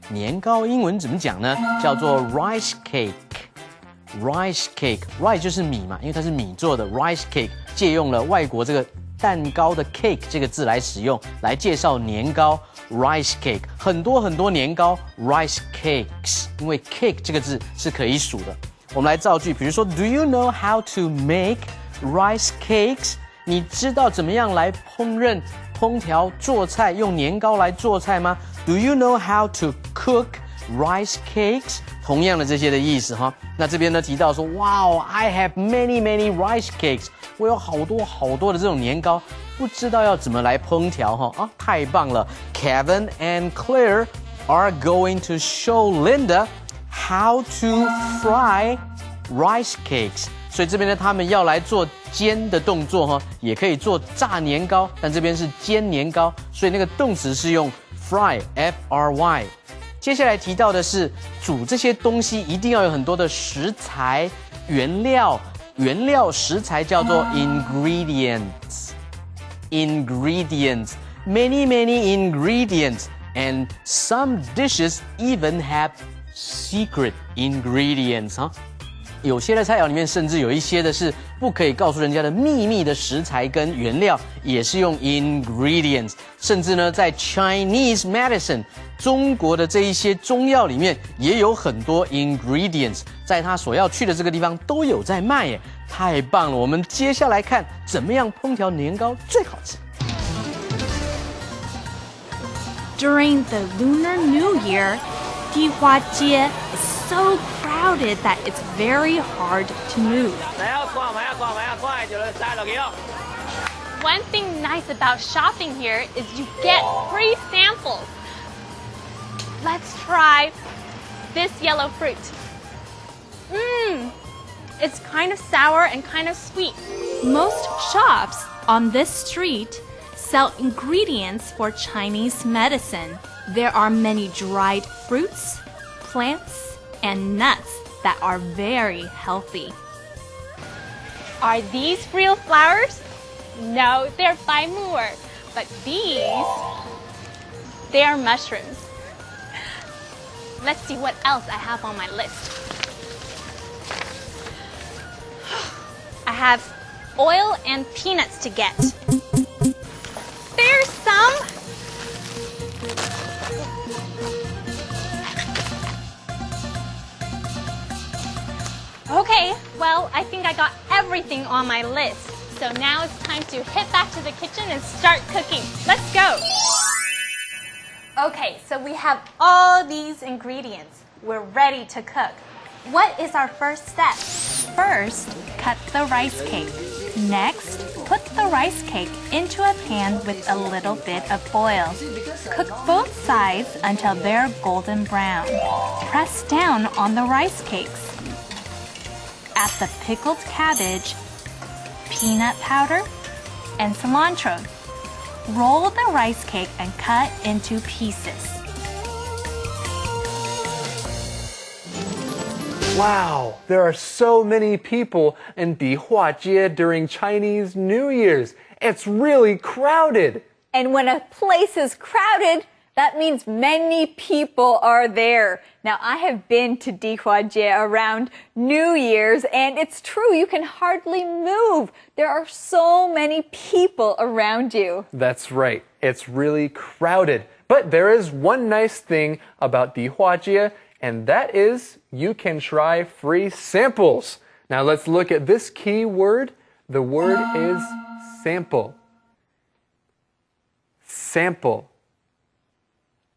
年糕英文怎么讲呢？叫做 rice cake。rice cake，rice 就是米嘛，因为它是米做的 rice cake， 借用了外国这个蛋糕的 cake 这个字来使用，来介绍年糕 rice cake。很多很多年糕 rice cakes， 因为 cake 这个字是可以数的。我们来造句，比如说 Do you know how to make rice cakes？ 你知道怎么样来烹饪、烹调、做菜，用年糕来做菜吗 ？Do you know how to cook rice cakes？ 同样的这些的意思哈。那这边呢提到说 ，Wow, I have many rice cakes。我有好多的这种年糕，不知道要怎么来烹调哈。啊，太棒了 ！Kevin and Claire are going to show Linda how to fry rice cakes。所以这边呢，他们要来做煎的动作哈，也可以做炸年糕，但这边是煎年糕，所以那个动词是用 fry，F-R-Y。接下来提到的是煮这些东西一定要有很多的食材、原料食材叫做 ingredients。Many ingredients and some dishes even have secret ingredients 哈。有些的菜肴里面甚至有一些的是不可以告诉人家的秘密的食材跟原料，也是用 ingredients。甚至呢，在 Chinese medicine 中国的这一些中药里面也有很多 ingredients， 在他所要去的这个地方都有在卖耶，太棒了！我们接下来看怎么样烹调年糕最好吃。During the Lunar New Year, Dihuajie is so crowded that it's very hard to move. One thing nice about shopping here is you get free samples. Let's try this yellow fruit. It's kind of sour and kind of sweet. Most shops on this street sell ingredients for Chinese medicine. There are many dried fruits, plants, and nuts that are very healthy. Are these real flowers? No, they're by Moore. But these, they are mushrooms. Let's see what else I have on my list. I have oil and peanuts to get. There's some. Okay, well, I think I got everything on my list. So now it's time to head back to the kitchen and start cooking. Let's go. Okay, so we have all these ingredients. We're ready to cook. What is our first step? First, cut the rice cake. Next, put the rice cake into a pan with a little bit of oil. Cook both sides until they're golden brown. Press down on the rice cakes. Add the pickled cabbage, peanut powder, and cilantro. Roll the rice cake and cut into pieces. Wow, there are so many people in Dihuajie during Chinese New Year's. It's really crowded. And when a place is crowded, that means many people are there. Now, I have been to Dihuajie around New Year's, and it's true, you can hardly move. There are so many people around you. That's right. It's really crowded. But there is one nice thing about Dihuajie, and that is you can try free samples. Now, let's look at this key word. The word is sample. Sample.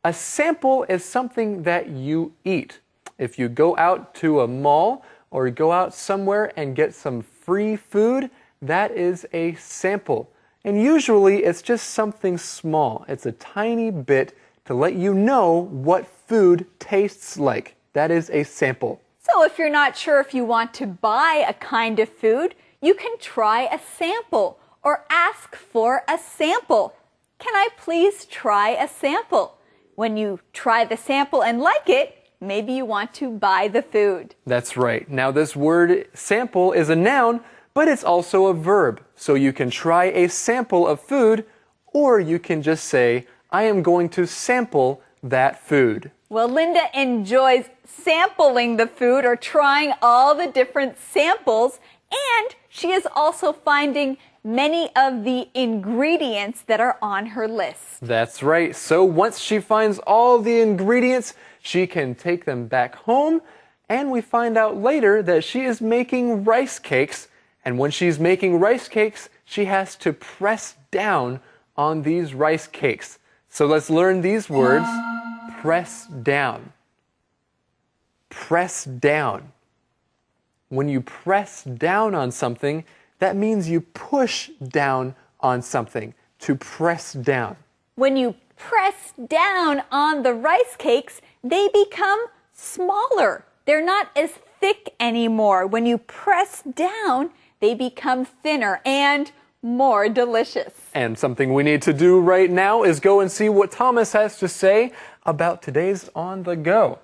A sample is something that you eat. If you go out to a mall or go out somewhere and get some free food, that is a sample. And usually it's just something small. It's a tiny bit to let you know what food tastes like. That is a sample. So if you're not sure if you want to buy a kind of food, you can try a sample or ask for a sample. Can I please try a sample? When you try the sample and like it, maybe you want to buy the food. That's right. Now this word sample is a noun, but it's also a verb. So you can try a sample of food, or you can just say, I am going to sample that food. Well, Linda enjoys sampling the food or trying all the different samples, and she is also finding many of the ingredients that are on her list. That's right. So once she finds all the ingredients, she can take them back home, and we find out later that she is making rice cakes, and when she's making rice cakes, she has to press down on these rice cakes. So let's learn these words. Press down. Press down. When you press down on something, that means you push down on something, to press down. When you press down on the rice cakes, they become smaller. They're not as thick anymore. When you press down, they become thinner and more delicious. And something we need to do right now is go and see what Thomas has to say about today's On the Go.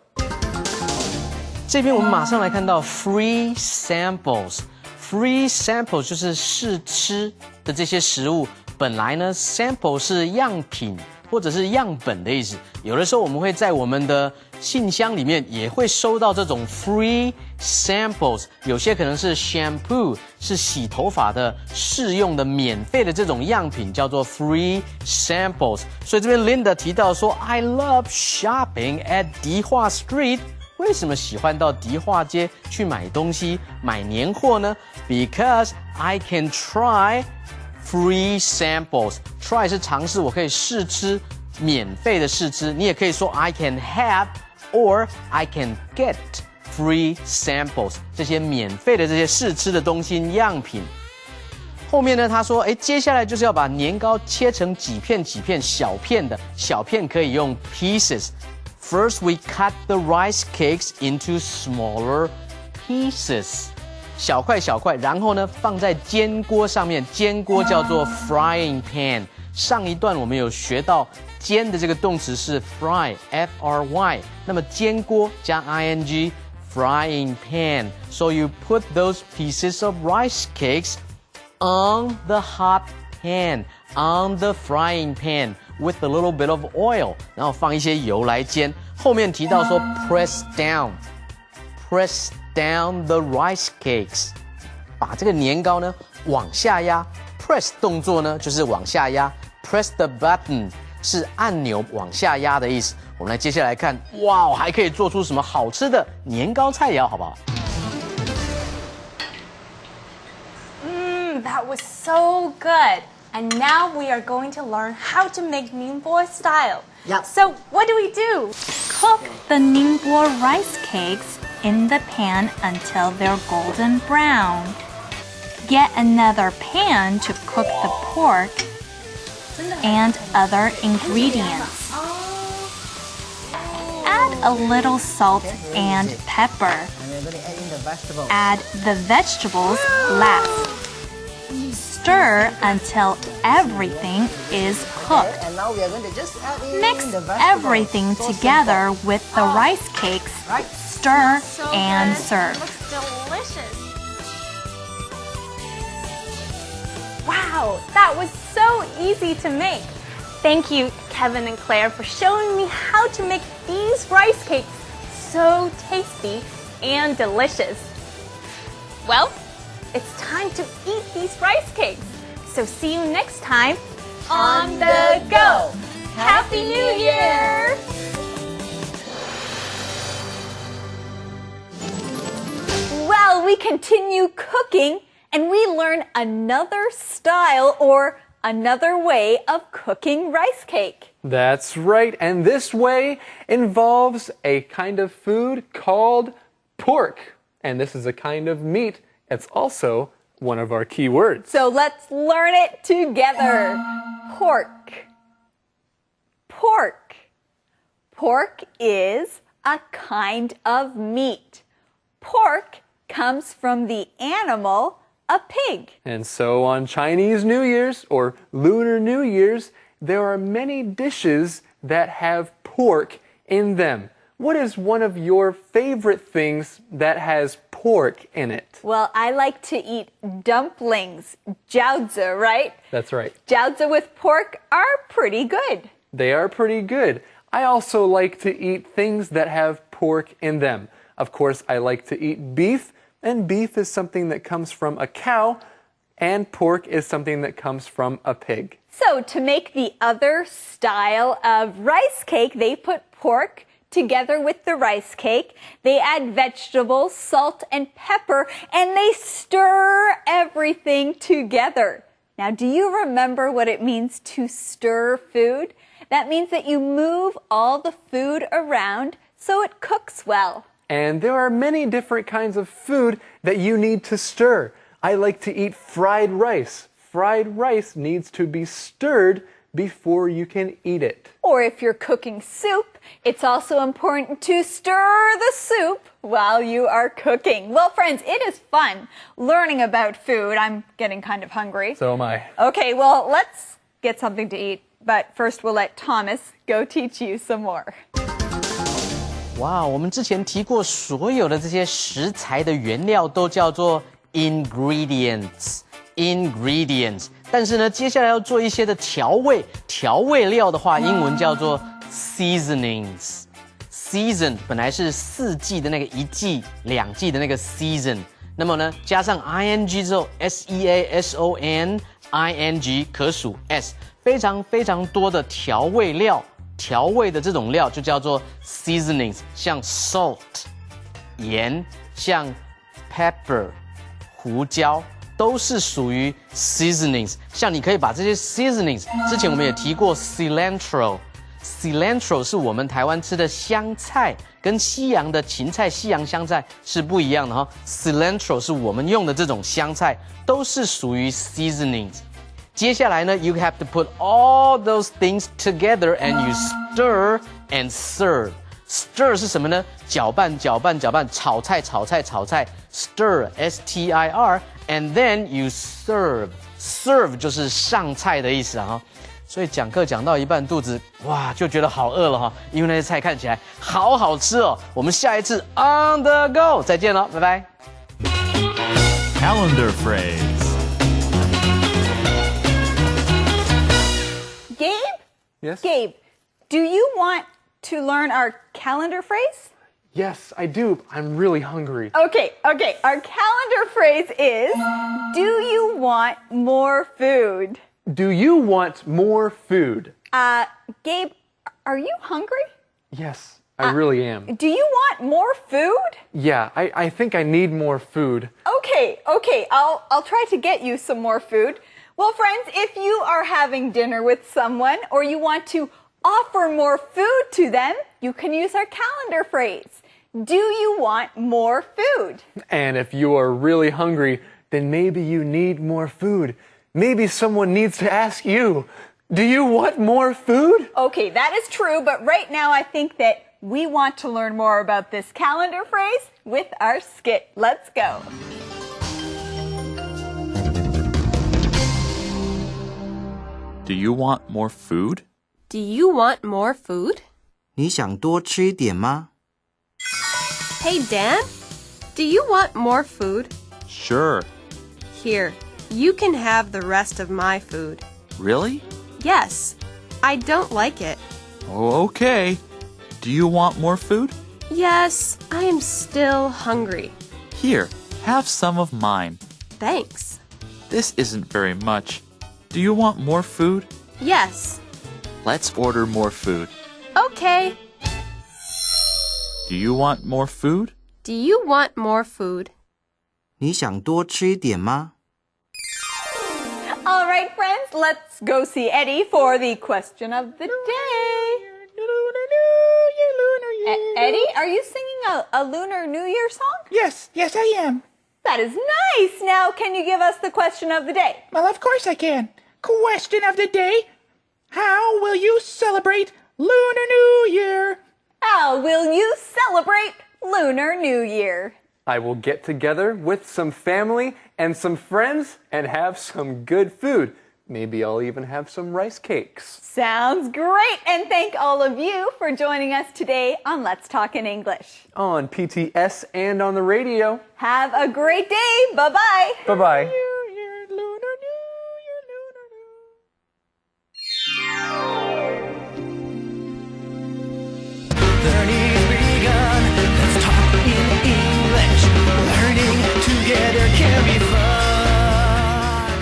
这边我们马上来看到 free samples。Free samples 就是试吃的这些食物，本来呢 sample 是样品或者是样本的意思。有的时候我们会在我们的信箱里面也会收到这种 free samples， 有些可能是 shampoo， 是洗头发的试用的免费的这种样品，叫做 free samples。所以这边 Linda 提到说 I love shopping at 迪化 Street。为什么喜欢到迪化街去买东西、买年货呢？ Because I can try free samples. Try 是尝试，我可以试吃，免费的试吃。你也可以说 I can have or I can get free samples. 这些免费的这些试吃的东西样品。后面呢，他说，接下来就是要把年糕切成几片几片小片的，小片可以用 pieces。First, we cut the rice cakes into smaller pieces. 小块小块，然后呢放在煎锅上面，煎锅叫做 frying pan。上一段我们有学到煎的这个动词是 fry, F-R-Y。那么煎锅加 ing, frying pan. So you put those pieces of rice cakes on the hot pan, on the frying pan.With a little bit of oil， 然后放一些油来煎。后面提到说 press down the rice cakes， 把这个年糕呢往下压。press 动作呢就是往下压 ，press the button 是按钮往下压的意思。我们来接下来看，哇，还可以做出什么好吃的年糕菜肴，好不好？That was so good.And now we are going to learn how to make Ningbo style. Yep. So what do? Cook the Ningbo rice cakes in the pan until they're golden brown. Get another pan to cook the pork and other ingredients. Add a little salt and pepper. And we're going to add in the vegetables. Add the vegetables last.Stir until everything is cooked. And now we are going to just add in Mix the vegetables. everything together with the rice cakes. Right. Stir and serve. Looks delicious. Wow, that was so easy to make. Thank you, Kevin and Claire, for showing me how to make these rice cakes so tasty and delicious. Well,It's time to eat these rice cakes. So see you next time on the go. Happy New Year! Well, we continue cooking and we learn another style or another way of cooking rice cake. That's right, and this way involves a kind of food called pork. And this is a kind of meat.It's also one of our key words. So let's learn it together. Pork. Pork. Pork is a kind of meat. Pork comes from the animal, a pig. And so on Chinese New Year's or Lunar New Year's, there are many dishes that have pork in them. What is one of your favorite things that has pork in it? Well, I like to eat dumplings, jiaozi, right? That's right. Jiaozi with pork are pretty good. They are pretty good. I also like to eat things that have pork in them. Of course, I like to eat beef, and beef is something that comes from a cow, and pork is something that comes from a pig. So to make the other style of rice cake, they put pork together with the rice cake. They add vegetables, salt, and pepper, and they stir everything together. Now, do you remember what it means to stir food? That means that you move all the food around so it cooks well. And there are many different kinds of food that you need to stir. I like to eat fried rice. Fried rice needs to be stirred before you can eat it. Or if you're cooking soup, it's also important to stir the soup while you are cooking. Well, friends, it is fun learning about food. I'm getting kind of hungry. So am I. Okay, well, let's get something to eat. But first, we'll let Thomas go teach you some more. 哇，我们之前提过，所有的这些食材的原料都叫做 ingredients。但是呢，接下来要做一些的调味料的话，英文叫做 seasonings。season 本来是4季的那个1季、2季的那个 season， 那么呢，加上 ing 之后 season ing 可数 s， 非常非常多的调味料。调味的这种料就叫做 seasonings， 像 salt 盐，像 pepper 胡椒，都是属于 seasonings。像你可以把这些 seasonings， 之前我们也提过 cilantro 是我们台湾吃的香菜，跟西洋的芹菜、西洋香菜是不一样的哈。cilantro 是我们用的这种香菜，都是属于 seasonings。接下来呢 ，you have to put all those things together and you stir and serve. Stir 是什么呢？搅拌，炒菜。Stir, S-T-I-R, and then you serve. Serve 就是上菜的意思啊。所以讲课讲到一半，肚子哇就觉得好饿了哈，因为那些菜看起来好好吃哦。我们下一次 on the go 再见喽，拜拜。Calendar phrase.Gabe? Yes? Gabe, do you want to learn our calendar phrase? Yes, I do. I'm really hungry. Okay. Our calendar phrase is, do you want more food? Do you want more food? Gabe, are you hungry? Yes, I really am. Do you want more food? Yeah, I think I need more food. Okay. I'll try to get you some more food. Well, friends, if you are having dinner with someone or you want to offer more food to them, you can use our calendar phrase. Do you want more food? And if you are really hungry, then maybe you need more food. Maybe someone needs to ask you, do you want more food? Okay, that is true, but right now I think that we want to learn more about this calendar phrase with our skit. Let's go. Do you want more food? Do you want more food? 你想多吃一点吗？ Hey, Dan, do you want more food? Sure. Here, you can have the rest of my food. Really? Yes, I don't like it. Oh, okay. Do you want more food? Yes, I am still hungry. Here, have some of mine. Thanks. This isn't very much. Do you want more food? Yes. Let's order more food. Okay. Do you want more food? Do you want more food? 你想多吃一点吗？ All right, friends, let's go see Eddie for the question of the day. Eddie, are you singing a Lunar New Year song? Yes, I am. That is nice. Now, can you give us the question of the day? Well, of course I can. Question of the day. How will you celebrate Lunar New Year? How will you celebrate Lunar New Year? I will get together with some family and some friends and have some good food. Maybe I'll even have some rice cakes. Sounds great! And thank all of you for joining us today on Let's Talk in English. On PTS and on the radio. Have a great day. Bye-bye. Bye-bye. Learning's begun. Let's talk in English. Learning together can be fun.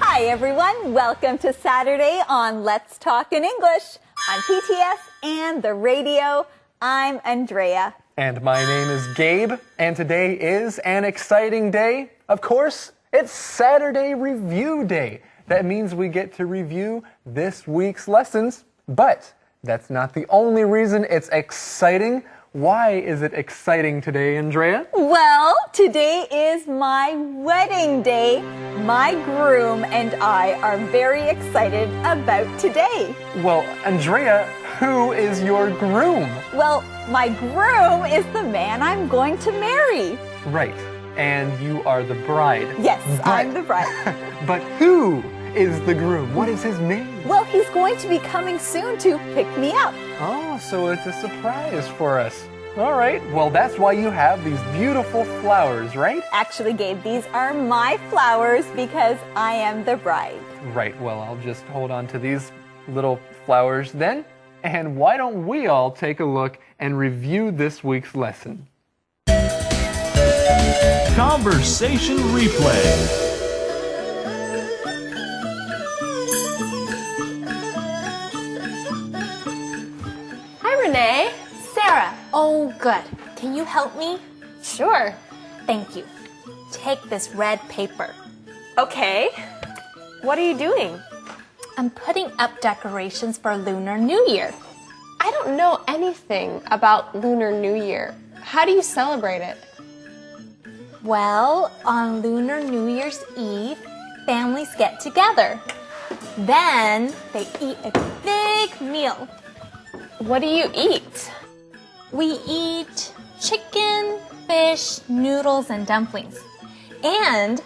Hi everyone, welcome to Saturday on Let's Talk in English on PTS and the radio. I'm Andrea. And my name is Gabe, and today is an exciting day. Of course, it's Saturday Review Day. That means we get to review this week's lessons. But that's not the only reason it's exciting. Why is it exciting today, Andrea? Well, today is my wedding day. My groom and I are very excited about today. Well, Andrea, who is your groom? Well, my groom is the man I'm going to marry. Right, and you are the bride. Yes, I'm the bride. But who is the groom? What is his name? Well, he's going to be coming soon to pick me up. Oh, so it's a surprise for us. All right, well, that's why you have these beautiful flowers, right? Actually, Gabe, these are my flowers because I am the bride. Right, well, I'll just hold on to these little flowers then. And why don't we all take a look and review this week's lesson? Conversation replay. Renee, Sarah. Oh, good. Can you help me? Sure. Thank you. Take this red paper. Okay. What are you doing? I'm putting up decorations for Lunar New Year. I don't know anything about Lunar New Year. How do you celebrate it? Well, on Lunar New Year's Eve, families get together. Then they eat a big meal. What do you eat? We eat chicken, fish, noodles, and dumplings. And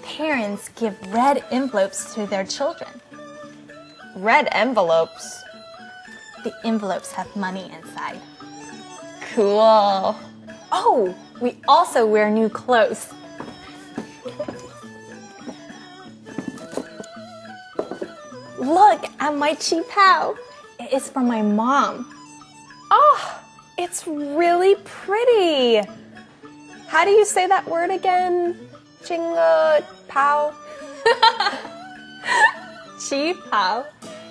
parents give red envelopes to their children. Red envelopes? The envelopes have money inside. Cool. Oh, we also wear new clothes. Look at my chi pao. It is from my mom. Oh, it's really pretty. How do you say that word again? Jinga pao? Chi pao.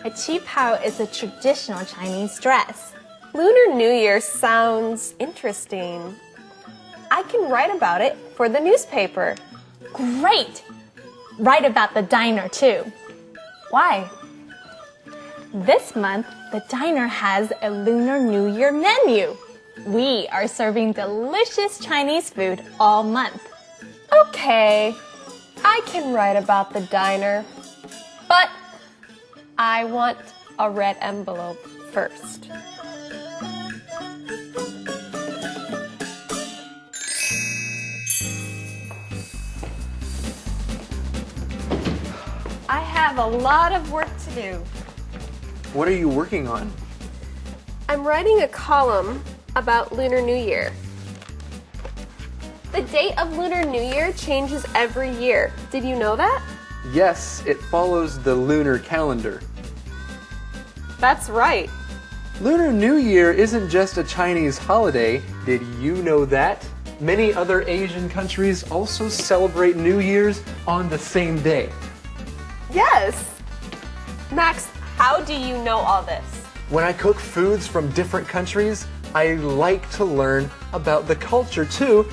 A chi pao is a traditional Chinese dress. Lunar New Year sounds interesting. I can write about it for the newspaper. Great! Write about the diner too. Why? This month, the diner has a Lunar New Year menu. We are serving delicious Chinese food all month. Okay, I can write about the diner, but I want a red envelope first. I have a lot of work to do. What are you working on? I'm writing a column about Lunar New Year. The date of Lunar New Year changes every year. Did you know that? Yes, it follows the lunar calendar. That's right. Lunar New Year isn't just a Chinese holiday. Did you know that? Many other Asian countries also celebrate New Year's on the same day. Yes. Max, how do you know all this? When I cook foods from different countries, I like to learn about the culture too.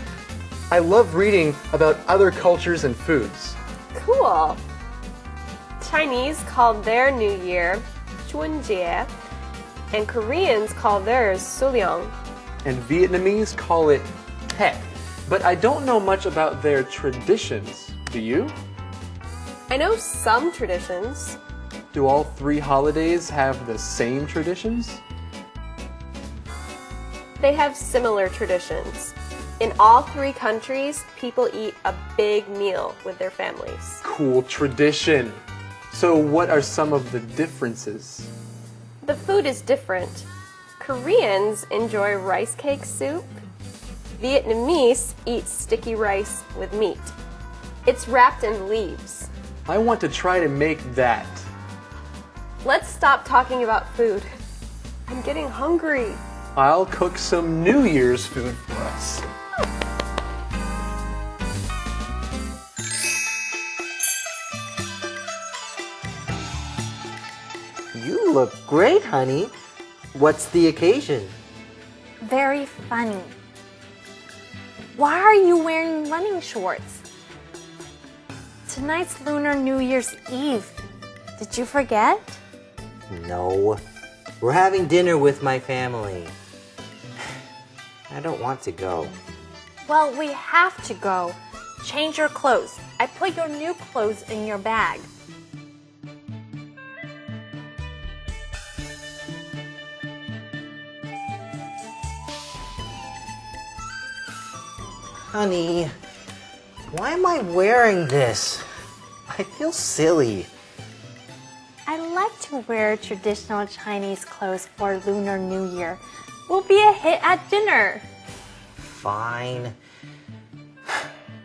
I love reading about other cultures and foods. Cool. Chinese call their New Year 春节, and Koreans call theirs Suliang. And Vietnamese call it Tet. But I don't know much about their traditions. Do you? I know some traditions. Do all 3 holidays have the same traditions? They have similar traditions. In all 3 countries, people eat a big meal with their families. Cool tradition. So what are some of the differences? The food is different. Koreans enjoy rice cake soup. Vietnamese eat sticky rice with meat. It's wrapped in leaves. I want to try to make that. Let's stop talking about food. I'm getting hungry. I'll cook some New Year's food for us. You look great, honey. What's the occasion? Very funny. Why are you wearing running shorts? Tonight's Lunar New Year's Eve. Did you forget? No. We're having dinner with my family. I don't want to go. Well, we have to go. Change your clothes. I put your new clothes in your bag. Honey, why am I wearing this? I feel silly. I like to wear traditional Chinese clothes for Lunar New Year. We'll be a hit at dinner. Fine.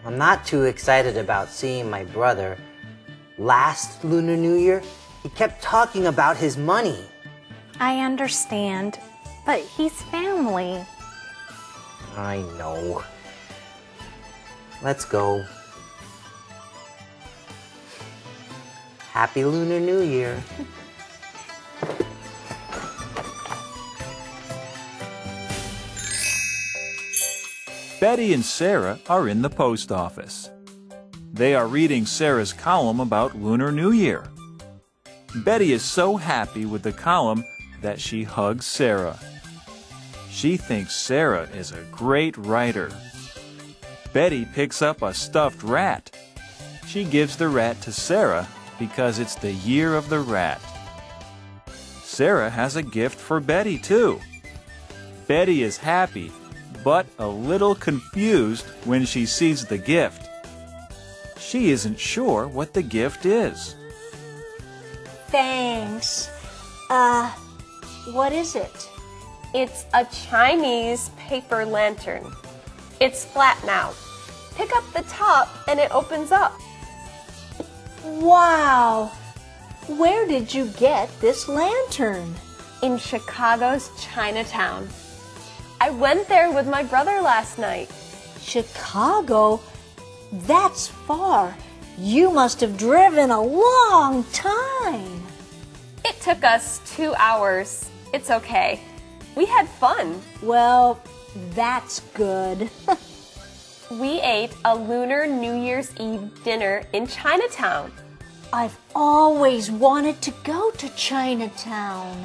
I'm not too excited about seeing my brother. Last Lunar New Year, he kept talking about his money. I understand, but he's family. I know. Let's go. Happy Lunar New Year. Betty and Sarah are in the post office. They are reading Sarah's column about Lunar New Year. Betty is so happy with the column that she hugs Sarah. She thinks Sarah is a great writer. Betty picks up a stuffed rat. She gives the rat to Sarah because it's the year of the rat. Sarah has a gift for Betty too. Betty is happy, but a little confused when she sees the gift. She isn't sure what the gift is. Thanks. What is it? It's a Chinese paper lantern. It's flat now. Pick up the top and it opens up. Wow! Where did you get this lantern? In Chicago's Chinatown. I went there with my brother last night. Chicago? That's far. You must have driven a long time. It took us 2 hours. It's okay. We had fun. Well, that's good. We ate a Lunar New Year's Eve dinner in Chinatown. I've always wanted to go to Chinatown.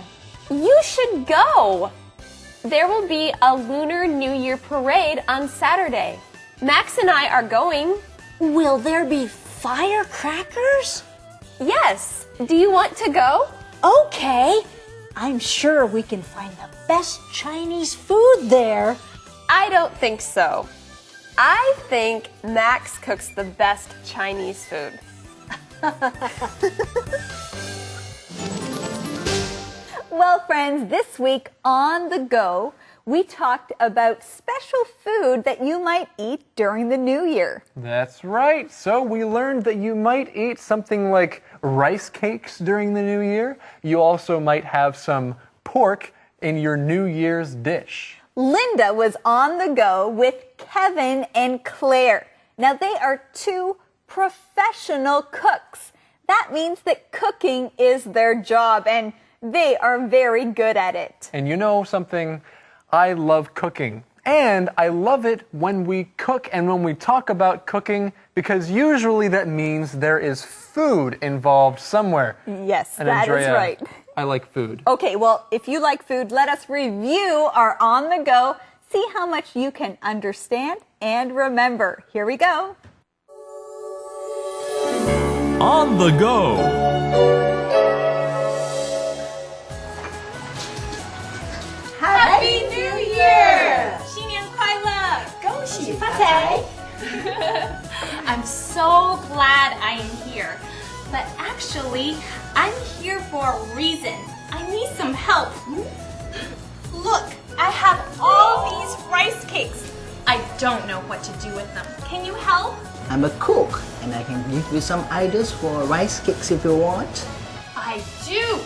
You should go. There will be a Lunar New Year parade on Saturday. Max and I are going. Will there be firecrackers? Yes. Do you want to go? Okay. I'm sure we can find the best Chinese food there. I don't think so. I think Max cooks the best Chinese food. Well, friends, this week on The Go, we talked about special food that you might eat during the new year. That's right. So we learned that you might eat something like rice cakes during the new year. You also might have some pork in your New Year's dish. Linda was on the go with Kevin and Claire. Now, they are 2 professional cooks. That means that cooking is their job, and they are very good at it. And you know something? I love cooking. And I love it when we cook and when we talk about cooking, because usually that means there is food involved somewhere. Yes, And that is Andrea, right. I like food. Okay, well, if you like food, let us review our On the Go. See how much you can understand and remember. Here we go. On the Go. actually, I'm here for a reason. I need some help. Look, I have all these rice cakes. I don't know what to do with them. Can you help? I'm a cook and I can give you some ideas for rice cakes if you want. I do.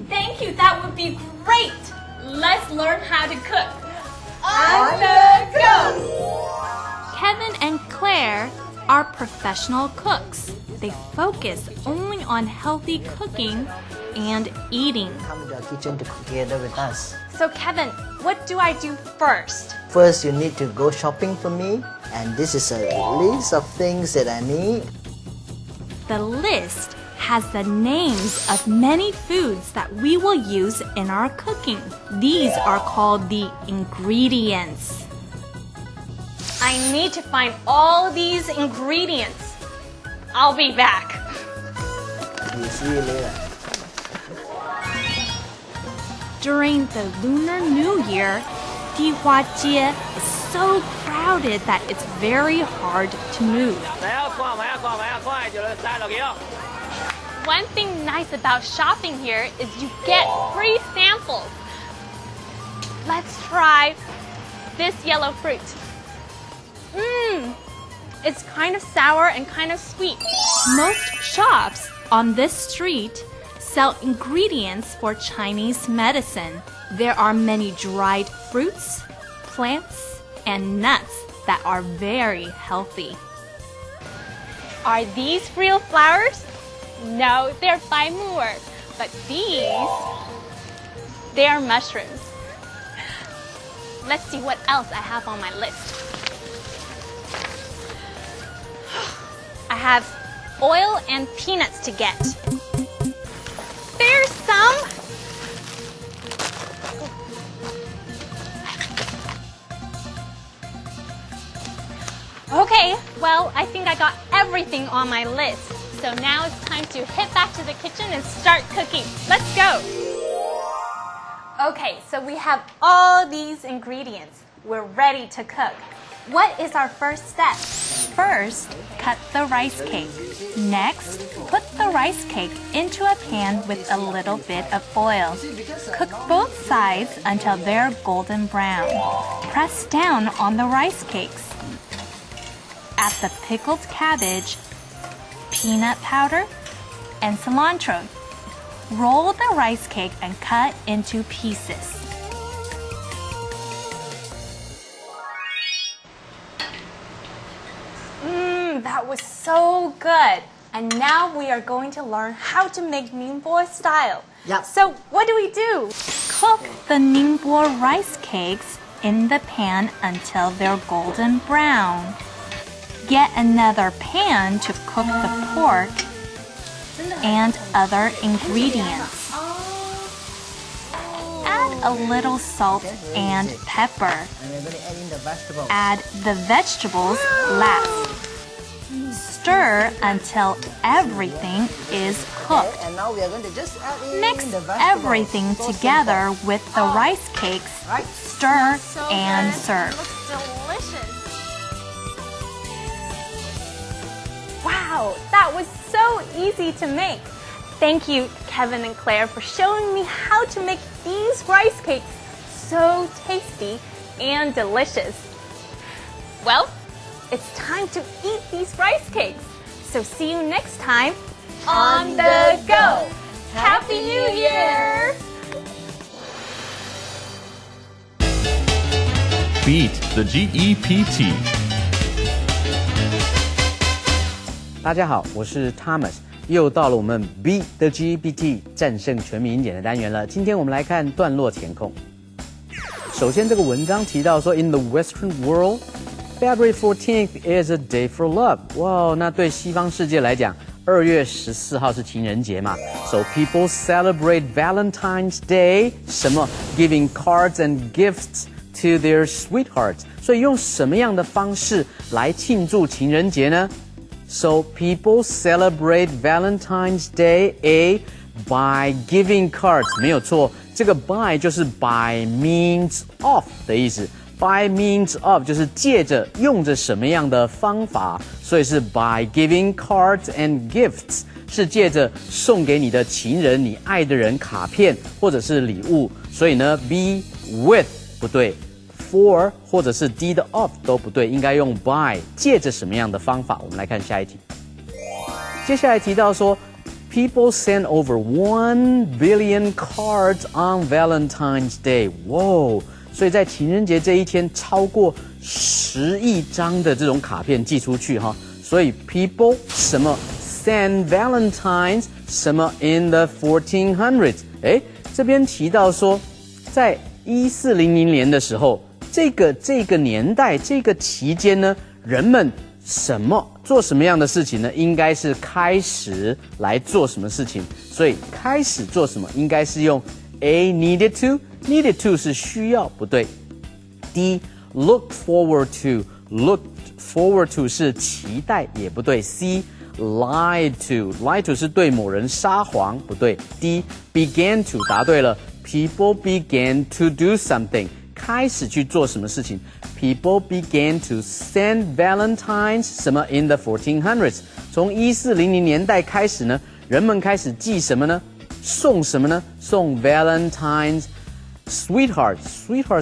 Thank you. That would be great. Let's learn how to cook. On the go! Kevin and Claire are professional cooks. They focus only on healthy cooking and eating. Come to the kitchen to cook together with us. So Kevin, what do I do first? First, you need to go shopping for me, and this is a list of things that I need. The list has the names of many foods that we will use in our cooking. These are called the ingredients. I need to find all these ingredients. I'll be back. We'll see you later. During the Lunar New Year, Dihuajie is so crowded that it's very hard to move. One thing nice about shopping here is you get free samples. Let's try this yellow fruit. It's kind of sour and kind of sweet. Most shops on this street sell ingredients for Chinese medicine. There are many dried fruits, plants, and nuts that are very healthy. Are these real flowers? No, they're by Moore. But these, they are mushrooms. Let's see what else I have on my list. I have oil and peanuts to get. There's some. Okay, well, I think I got everything on my list. So now it's time to head back to the kitchen and start cooking. Let's go. Okay, so we have all these ingredients. We're ready to cook. What is our first step? First, cut the rice cake. Next, put the rice cake into a pan with a little bit of oil. Cook both sides until they're golden brown. Press down on the rice cakes. Add the pickled cabbage, peanut powder, and cilantro. Roll the rice cake and cut into pieces. That was so good. And now we are going to learn how to make Ningbo style. Yep. So what do? Cook the Ningbo rice cakes in the pan until they're golden brown. Get another pan to cook the pork and other ingredients. Add a little salt and pepper. And we're going to add in the vegetables. Add the vegetables last. Stir until everything is cooked. And now we are going to just add in Mix the vegetables. everything So together simple. with the rice cakes. Right. Stir and serve. Looks delicious. Wow, that was so easy to make. Thank you, Kevin and Claire, for showing me how to make these rice cakes so tasty and delicious. Well, it's time to eat these rice cakes. So see you next time on the go. Happy New Year! Beat the GEPT. 大家好，我是 Thomas， 又到了我们 Beat the GPT 战胜全民英检的单元了。今天我们来看段落填空。首先，这个文章提到说 ，In the Western world, February 14th is a day for love。哇，那对西方世界来讲，2月14号是情人节嘛 ，So people celebrate Valentine's Day， 什么 giving cards and gifts to their sweethearts。所以用什么样的方式来庆祝情人节呢？So people celebrate Valentine's Day by giving cards， 没有错，这个 by 就是 by means of 的意思。By means of 就是借着用着什么样的方法，所以是 by giving cards and gifts 是借着送给你的情人、你爱的人卡片或者是礼物，所以呢 be with 不对。For 或者是 did of 都不对，应该用 by。借着什么样的方法？我们来看下一题。接下来提到说 ，People send over 1 billion cards on Valentine's Day。哇，所以在情人节这一天，超过10亿张的这种卡片寄出去哈。所以 people 什么 send Valentines 什么 in the 1400s。哎，这边提到说，在1400年的时候。这个年代这个期间呢，人们做什么样的事情呢？应该是开始来做什么事情，所以开始做什么应该是用 A needed to 是需要不对。D look forward to 是期待也不对。C lie to 是对某人撒谎不对。D began to 答对了 ，People began to do something。开始去做什么事情 ？People began to send Valentines 什么 in the 1400s。从1400年代开始呢，人们开始寄什么呢？送什么呢？送 Valentines。Sweetheart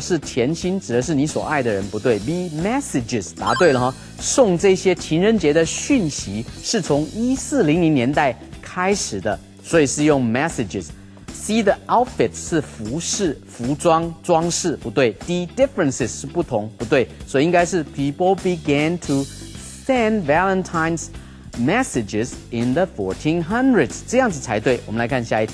是甜心，指的是你所爱的人，不对。B messages 答对了哈，送这些情人节的讯息是从1400年代开始的，所以是用 messages。C 的 outfit 是服饰、服装、装饰，不对。D differences 是不同，不对。所以应该是 People began to send Valentine's messages in the 1400s， 这样子才对。我们来看下一题。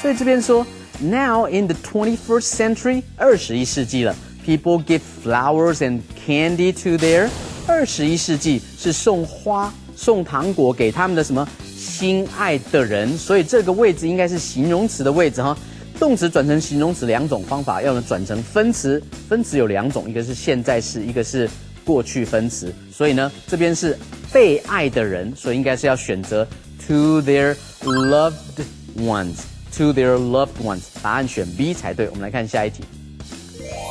所以这边说 Now in the 21st century， 21世纪了 ，People give flowers and candy to their 21世纪是送花、送糖果给他们的什么？心爱的人，所以这个位置应该是形容词的位置哈。动词转成形容词两种方法，要么转成分词，分词有2种，一个是现在式，一个是过去分词。所以呢，这边是被爱的人，所以应该是要选择 to their loved ones，to their loved ones。答案选 B 才对。我们来看下一题。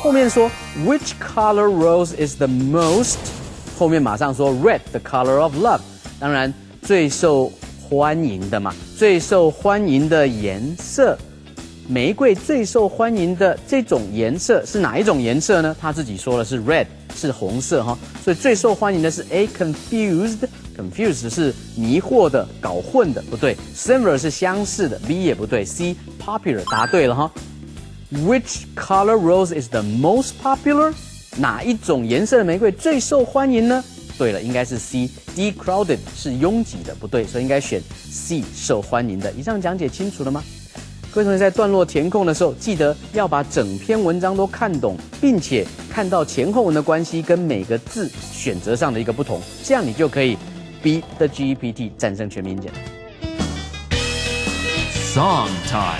后面说 Which color rose is the most？ 后面马上说 Red the color of love。当然最受欢迎的嘛，最受欢迎的颜色，玫瑰最受欢迎的这种颜色是哪一种颜色呢？他自己说的是 red， 是红色哈，所以最受欢迎的是 A confused 是迷惑的、搞混的，不对。Similar 是相似的 ，B 也不对。C popular 答对了哈。Which color rose is the most popular？ 哪一种颜色的玫瑰最受欢迎呢？对了，应该是 C。D crowded 是拥挤的，不对，所以应该选 C 受欢迎的。以上讲解清楚了吗？各位同学在段落填空的时候，记得要把整篇文章都看懂，并且看到前后文的关系跟每个字选择上的一个不同，这样你就可以 beat the GPT 战胜全民检。Song time.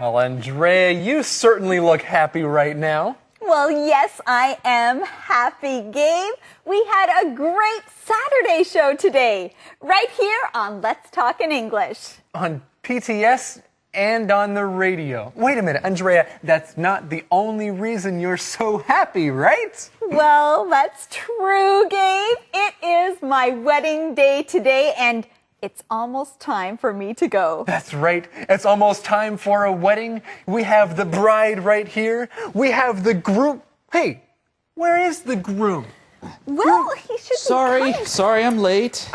Well, Andrea, you certainly look happy right now. Well, yes, I am happy, Gabe. We had a great Saturday show today, right here on Let's Talk in English. On PTS and on the radio. Wait a minute, Andrea, that's not the only reason you're so happy, right? Well, that's true, Gabe. It is my wedding day today, and it's almost time for me to go. That's right. It's almost time for a wedding. We have the bride right here. We have the groom. Hey, where is the groom? Well, he should be coming. Sorry, I'm late.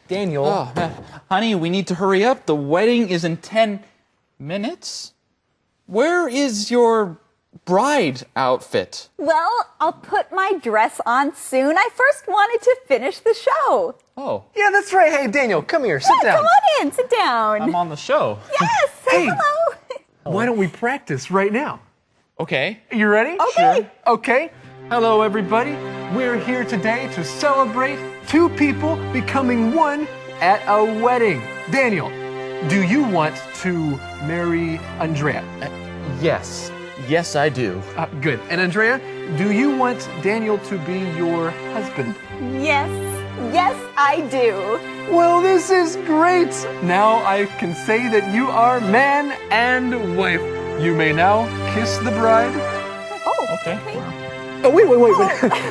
Daniel. Oh, honey, we need to hurry up. The wedding is in 10 minutes. Where is your bride outfit? Well, I'll put my dress on soon. I first wanted to finish the show. Oh. Yeah, that's right. Hey, Daniel, come here. Sit down. Come on in. Sit down. I'm on the show. Yes, say Hey. hello. Why don't we practice right now? Okay. You ready? Okay. Sure. Okay. Hello, everybody. We're here today to celebrate two people becoming one at a wedding. Daniel, do you want to marry Andrea? Yes. Yes, I do. Good. And Andrea, do you want Daniel to be your husband? Yes, yes, I do. Well, this is great. Now I can say that you are man and wife. You may now kiss the bride. Oh, Okay. Oh, wait.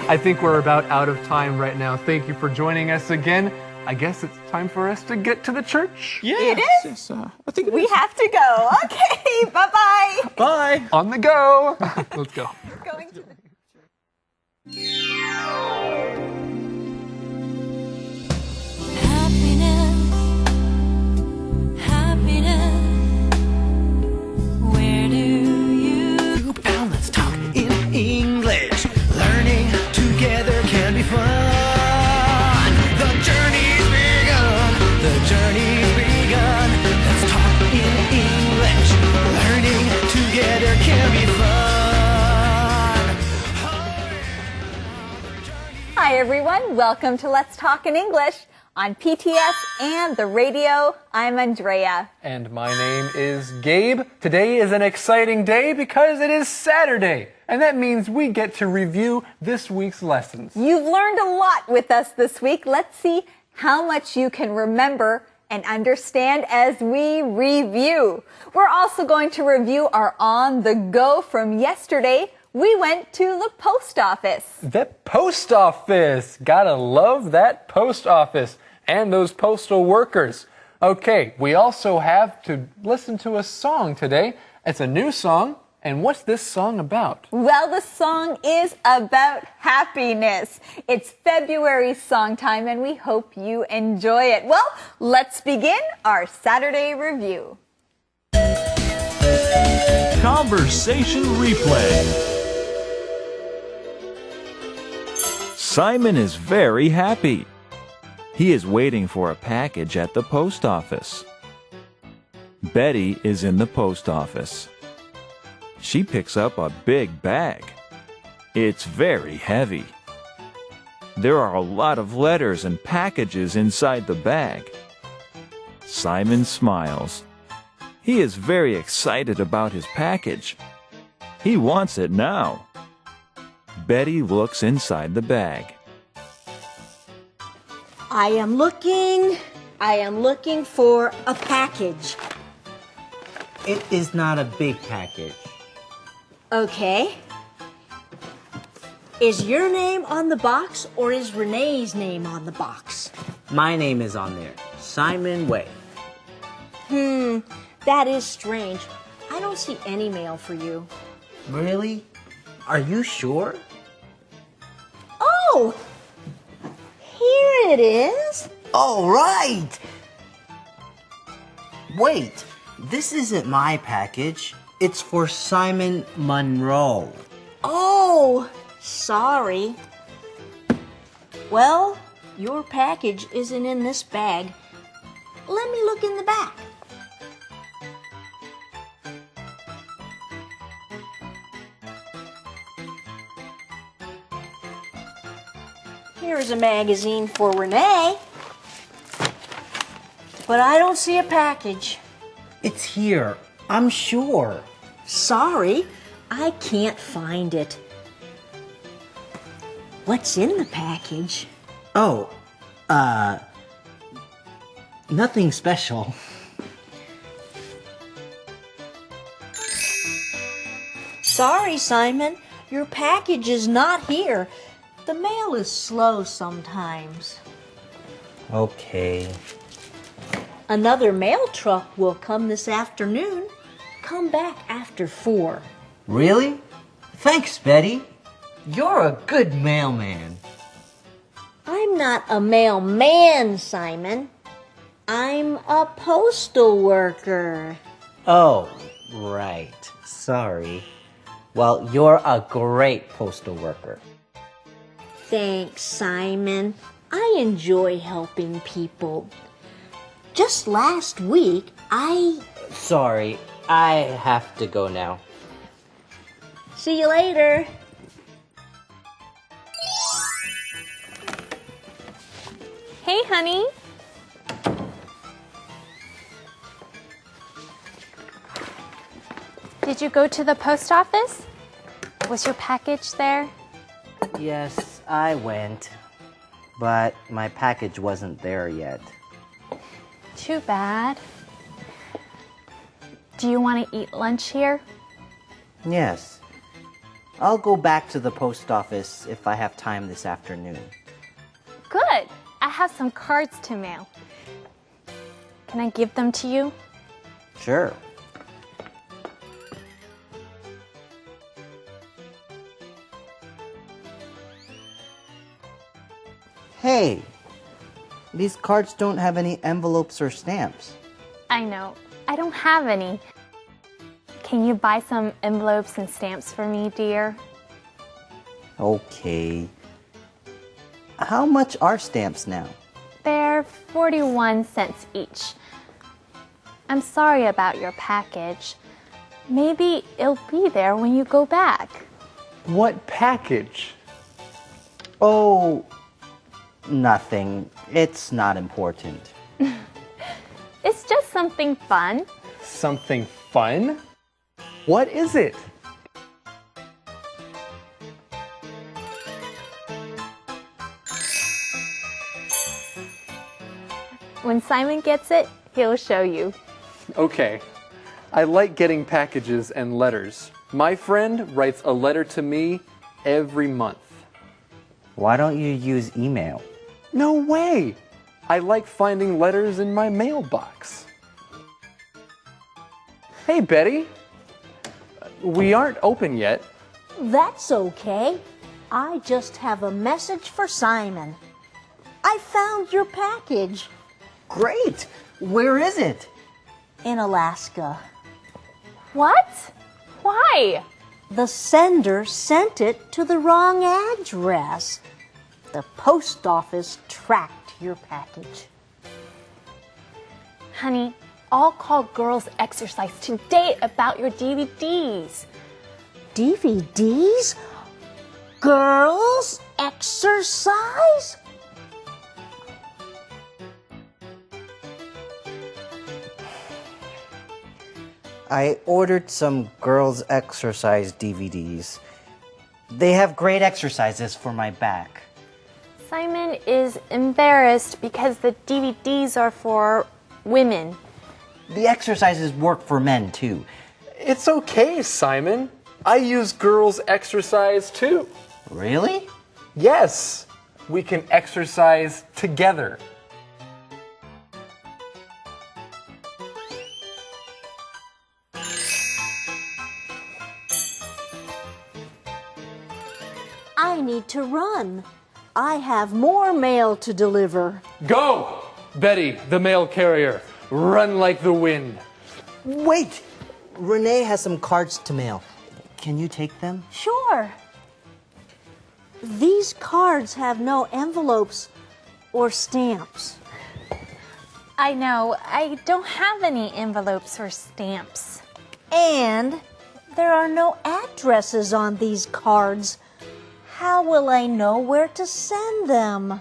I think we're about out of time right now. Thank you for joining us again. I guess it's time for us to get to the church. Yeah. It is? Yes, I think it We is. have to go. Okay, bye-bye. Bye. On the go. Let's go. Going to the Now let's talk in English. Learning together can be fun. The journey's begun. The journey's begun. Let's talk in English. Learning together can be fun. Hi, everyone. Welcome to Let's Talk in English on PTS and the radio. I'm Andrea. And my name is Gabe. Today is an exciting day because it is Saturday. And that means we get to review this week's lessons. You've learned a lot with us this week. Let's see how much you can remember and understand as we review. We're also going to review our On the Go from yesterday. We went to the post office. The post office. Gotta love that post office and those postal workers. Okay, we also have to listen to a song today. It's a new song. And what's this song about? Well, the song is about happiness. It's February song time, and we hope you enjoy it. Well, let's begin our Saturday review. Conversation replay. Simon is very happy. He is waiting for a package at the post office. Betty is in the post office. She picks up a big bag. It's very heavy. There are a lot of letters and packages inside the bag. Simon smiles. He is very excited about his package. He wants it now. Betty looks inside the bag. I am looking for a package. It is not a big package. Okay. Is your name on the box or is Renee's name on the box? My name is on there. Simon Way. That is strange. I don't see any mail for you. Really? Are you sure? Oh! Here it is. All right. Wait, this isn't my package. It's for Simon Monroe. Oh, sorry. Well, your package isn't in this bag. Let me look in the back. Here's a magazine for Renee. But I don't see a package. It's here. I'm sure. Sorry, I can't find it. What's in the package? Oh, nothing special. Sorry, Simon, your package is not here. The mail is slow sometimes. Okay. Another mail truck will come this afternoon. Come back after 4. Really? Thanks, Betty. You're a good mailman. I'm not a mailman, Simon. I'm a postal worker. Oh, right. Sorry. Well, you're a great postal worker. Thanks, Simon. I enjoy helping people. Just last week, Sorry, I have to go now. See you later. Hey, honey. Did you go to the post office? Was your package there? Yes, I went. But my package wasn't there yet. Too bad. Do you want to eat lunch here? Yes. I'll go back to the post office if I have time this afternoon. Good. I have some cards to mail. Can I give them to you? Sure. Hey, these cards don't have any envelopes or stamps. I know. I don't have any. Can you buy some envelopes and stamps for me, dear? Okay. How much are stamps now? They're 41 cents each. I'm sorry about your package. Maybe it'll be there when you go back. What package? Oh, nothing. It's not important. It's just something fun. Something fun? What is it? When Simon gets it, he'll show you. Okay. I like getting packages and letters. My friend writes a letter to me every month. Why don't you use email? No way! I like finding letters in my mailbox. Hey, Betty. We aren't open yet. That's okay. I just have a message for Simon. I found your package. Great! Where is it? In Alaska. What? Why? The sender sent it to the wrong address. The post office tracked your package. Honey, I'll call Girls Exercise today about your DVDs. DVDs? Girls Exercise? I ordered some girls' exercise DVDs. They have great exercises for my back. Simon is embarrassed because the DVDs are for women. The exercises work for men too. It's okay, Simon. I use girls' exercise too. Really? Yes. We can exercise together. I need to run. I have more mail to deliver. Go! Betty, the mail carrier. Run like the wind. Wait! Renee has some cards to mail. Can you take them? Sure. These cards have no envelopes or stamps. I know, I don't have any envelopes or stamps. And there are no addresses on these cards. How will I know where to send them?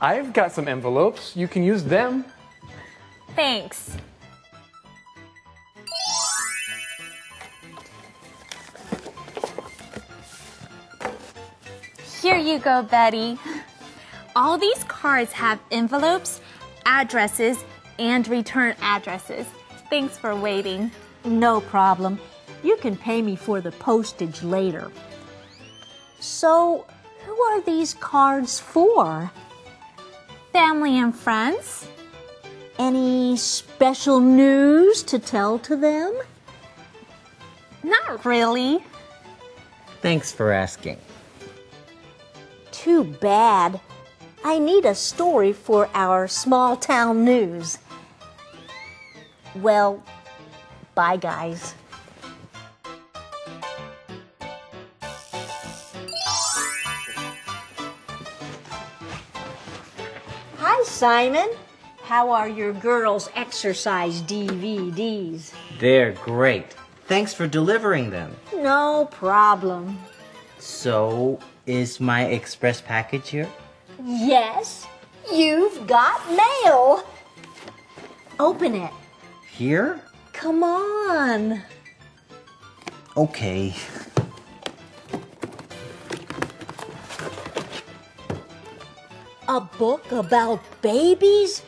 I've got some envelopes. You can use them. Thanks. Here you go, Betty. All these cards have envelopes, addresses, and return addresses. Thanks for waiting. No problem. You can pay me for the postage later. So, who are these cards for? Family and friends. Any special news to tell to them? Not really. Thanks for asking. Too bad. I need a story for our small town news. Well, bye, guys. Hi, Simon. How are your girls' exercise DVDs? They're great. Thanks for delivering them. No problem. So, is my express package here? Yes, you've got mail. Open it. Here? Come on. Okay. A book about babies?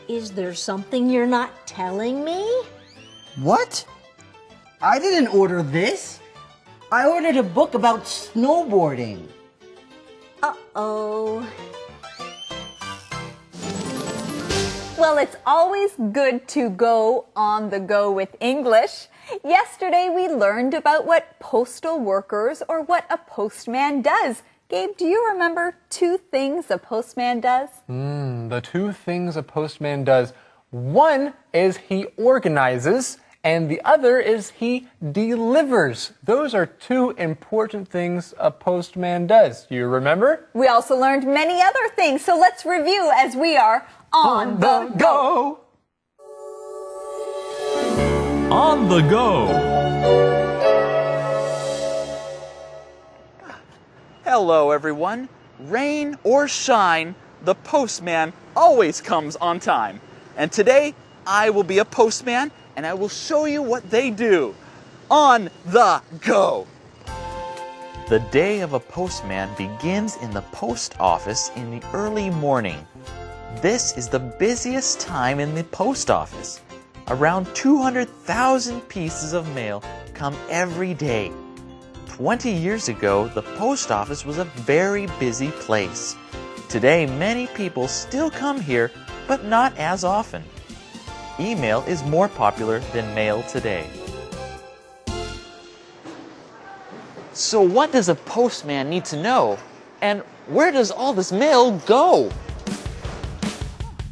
Is there something you're not telling me? What? I didn't order this. I ordered a book about snowboarding. Uh-oh. Well, it's always good to go on the go with English. Yesterday we learned about what postal workers or what a postman does. Gabe, do you remember 2 things a postman does? The 2 things a postman does. One is he organizes, and the other is he delivers. Those are 2 important things a postman does. Do you remember? We also learned many other things, so let's review as we are on the go. On the go. Hello, everyone. Rain or shine, the postman always comes on time. And today, I will be a postman, and I will show you what they do. On the go. The day of a postman begins in the post office in the early morning. This is the busiest time in the post office. Around 200,000 pieces of mail come every day. 20 years ago, the post office was a very busy place. Today, many people still come here, but not as often. Email is more popular than mail today. So what does a postman need to know? And where does all this mail go?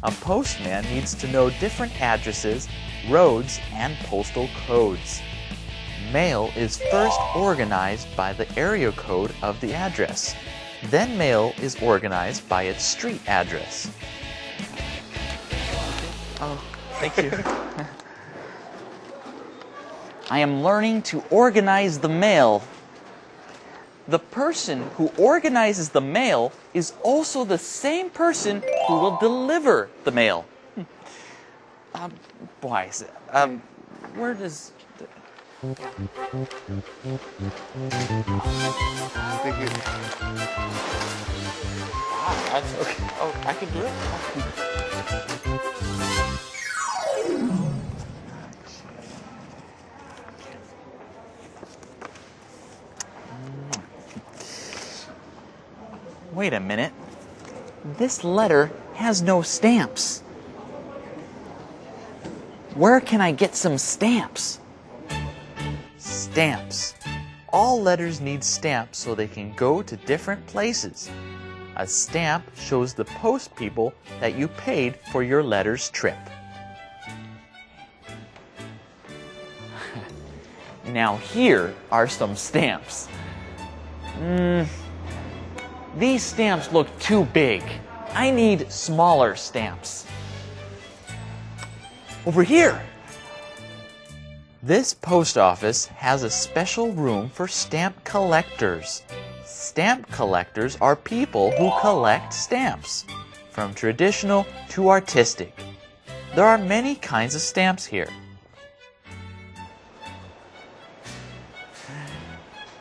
A postman needs to know different addresses, roads, and postal codes. Mail is first organized by the area code of the address. Then mail is organized by its street address. Oh, thank you. I am learning to organize the mail. The person who organizes the mail is also the same person who will deliver the mail. Why is it? Where does... Okay. Oh, I can do it? Wait a minute. This letter has no stamps. Where can I get some stamps? Stamps. All letters need stamps so they can go to different places. A stamp shows the post people that you paid for your letter's trip. Now here are some stamps. These stamps look too big. I need smaller stamps. Over here. This post office has a special room for stamp collectors. Stamp collectors are people who collect stamps, from traditional to artistic. There are many kinds of stamps here.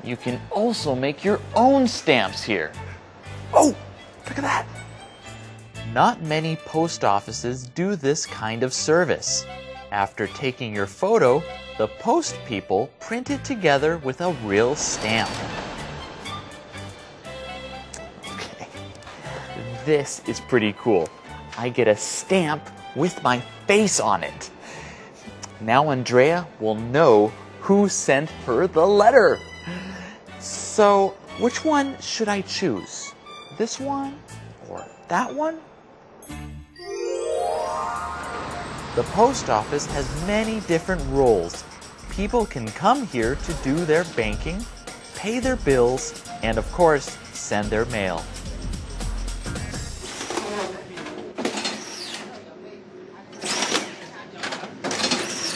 You can also make your own stamps here. Oh, look at that! Not many post offices do this kind of service. After taking your photo, the post people print it together with a real stamp. Okay, this is pretty cool. I get a stamp with my face on it. Now Andrea will know who sent her the letter. So, which one should I choose? This one or that one? The post office has many different roles. People can come here to do their banking, pay their bills, and of course, send their mail.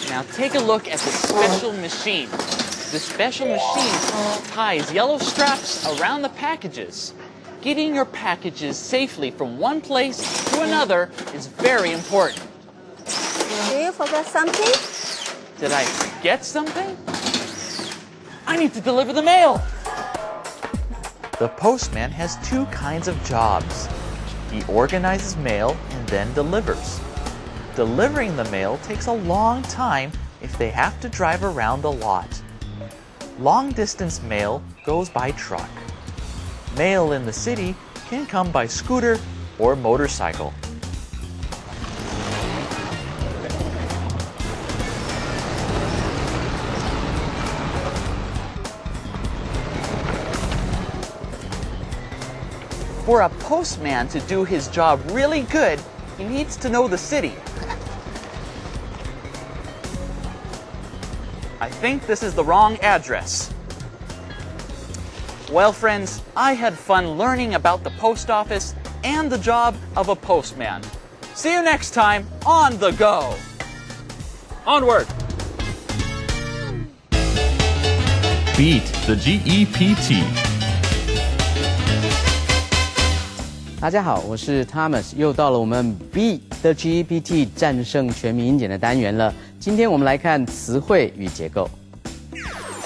Now take a look at the special machine. The special machine ties yellow straps around the packages. Getting your packages safely from one place to another is very important. Do you forget something? Did I forget something? I need to deliver the mail. The postman has two kinds of jobs. He organizes mail and then delivers. Delivering the mail takes a long time if they have to drive around a lot. Long-distance mail goes by truck. Mail in the city can come by scooter or motorcycle. For a postman to do his job really good, he needs to know the city. I think this is the wrong address. Well, friends, I had fun learning about the post office and the job of a postman. See you next time on The Go. Onward! Beat the GEPT. 大家好，我是 Thomas， 又到了我们 Beat the GEPT 战胜全民英检的单元了。今天我们来看词汇与结构。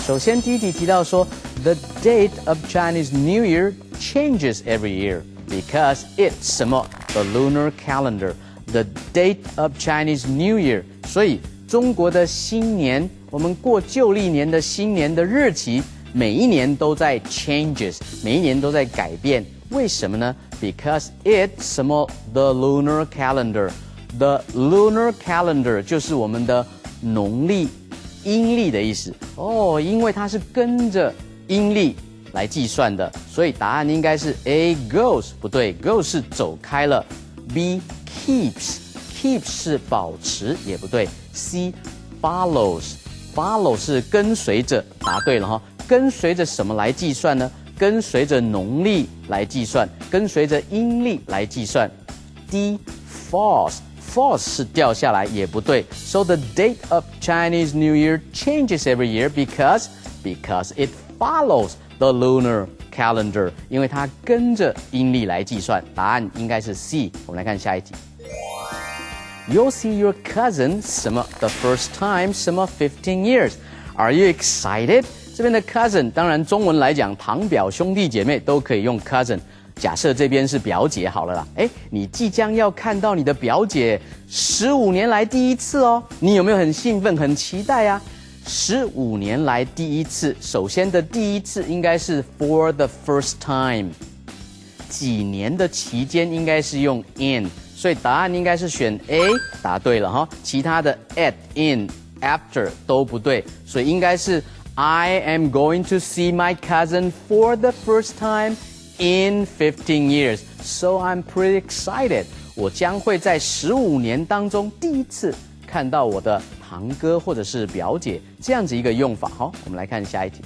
首先第一题提到说 ，The date of Chinese New Year changes every year because it's 什么 the lunar calendar. The date of Chinese New Year， 所以中国的新年，我们过旧历年的新年的日期，每一年都在 changes， 每一年都在改变。为什么呢 ？Because it's 什么 the lunar calendar. The lunar calendar 就是我们的农历、阴历的意思哦，因为它是跟着阴历来计算的，所以答案应该是 A goes 不对 ，goes 是走开了 ，B keeps 是保持也不对 ，C follows 是跟随着，答对了哈，跟随着什么来计算呢？跟随着农历来计算，跟随着阴历来计算。D falls 是掉下来也不对。So the date of Chinese New Year changes every year because it follows the lunar calendar， 因为它跟着阴历来计算。答案应该是 C。我们来看下一题。You'll see your cousin 什么 the first time 什么15 years. Are you excited? 这边的 cousin 当然中文来讲，堂表兄弟姐妹都可以用 cousin。假设这边是表姐好了啦，你即将要看到你的表姐15年来第一次哦，你有没有很兴奋、很期待啊？15年来第一次，首先的第一次应该是 for the first time， 几年的期间应该是用 in， 所以答案应该是选 A， 答对了哈。其他的 at、in、after 都不对，所以应该是 I am going to see my cousin for the first time。In 15 years, so I'm pretty excited. 我将会在15年当中第一次看到我的堂哥或者是表姐，这样子一个用法。好，我们来看下一题。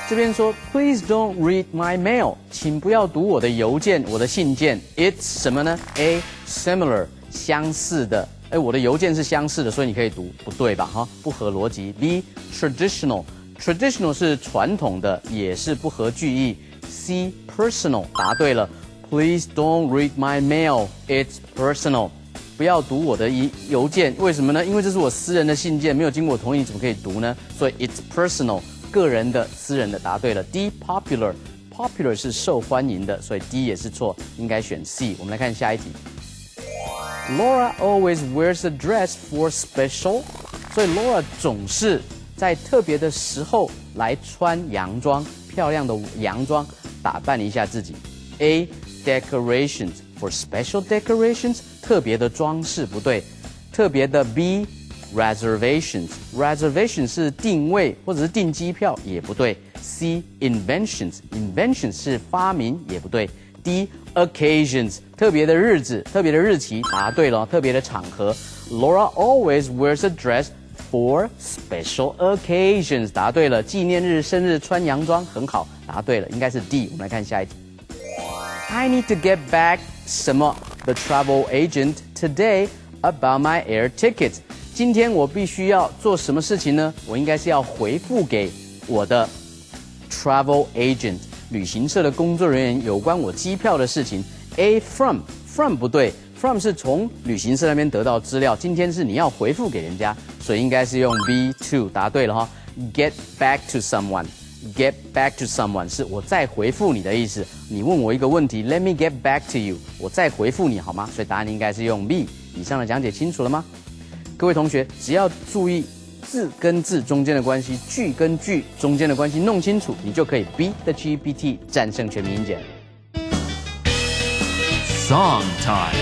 这边说 ，Please don't read my mail， 请不要读我的邮件、我的信件。It's 什么呢 ？A similar 相似的。我的邮件是相似的，所以你可以读，不对吧？哈，不合逻辑。B traditional 是传统的，也是不合句意。C personal 答对了 ，Please don't read my mail. It's personal. 不要读我的邮件，为什么呢？因为这是我私人的信件，没有经过我同意，你怎么可以读呢？所以 it's personal，个人的、私人的，答对了。D popular 是受欢迎的，所以 D 也是错，应该选 C。我们来看下一题。Laura always wears a dress for special， 所以 Laura 总是在特别的时候来穿洋装，漂亮的洋装打扮一下自己。A decorations for special decorations， 特别的装饰不对，特别的 B reservations 是定位或者是订机票也不对。C inventions 是发明也不对。D occasions 特别的日子、特别的日期，答对了，特别的场合。Laura always wears a dress for special occasions， 答对了，纪念日、生日穿洋装很好，答对了，应该是 D。我们来看下一题。I need to get back 什么 the travel agent today about my air tickets。今天我必须要做什么事情呢？我应该是要回复给我的 travel agent 旅行社的工作人员有关我机票的事情。A from 不对 ，from 是从旅行社那边得到资料，今天是你要回复给人家，所以应该是用 B to， 答对了哈。Get back to someone。Get back to someone 是我再回复你的意思。你问我一个问题 ，Let me get back to you， 我再回复你好吗？所以答案应该是用 B。以上的讲解清楚了吗？各位同学，只要注意字跟字中间的关系，句跟句中间的关系弄清楚，你就可以 beat the GPT， 战胜全民英检。Song time.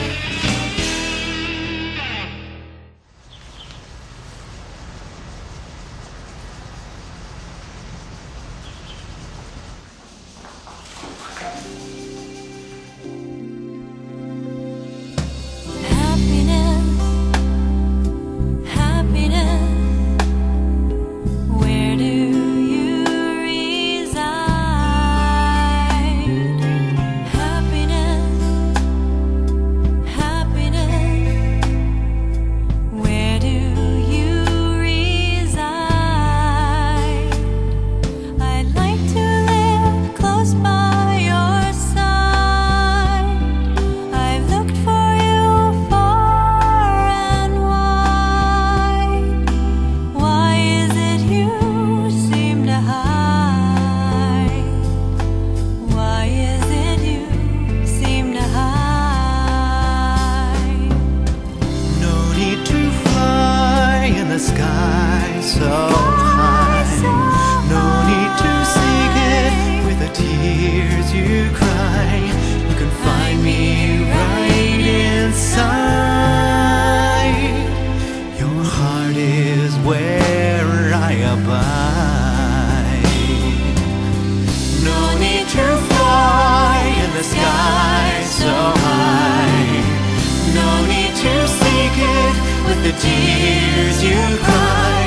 The tears you cry,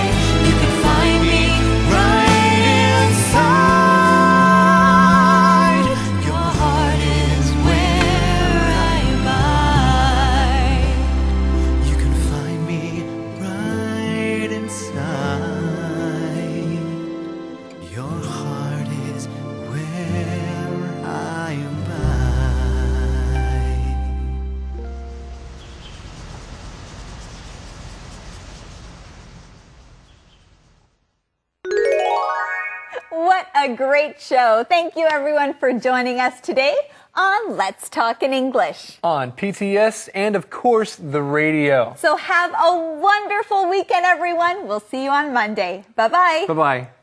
you can find me right inside. Your heart is where I abide. You can find me right inside. Your heart is where I abide. What a great show. Thank you everyone for joining us today on Let's Talk in English. On PTS and of course the radio. So have a wonderful weekend everyone. We'll see you on Monday. Bye-bye. Bye-bye.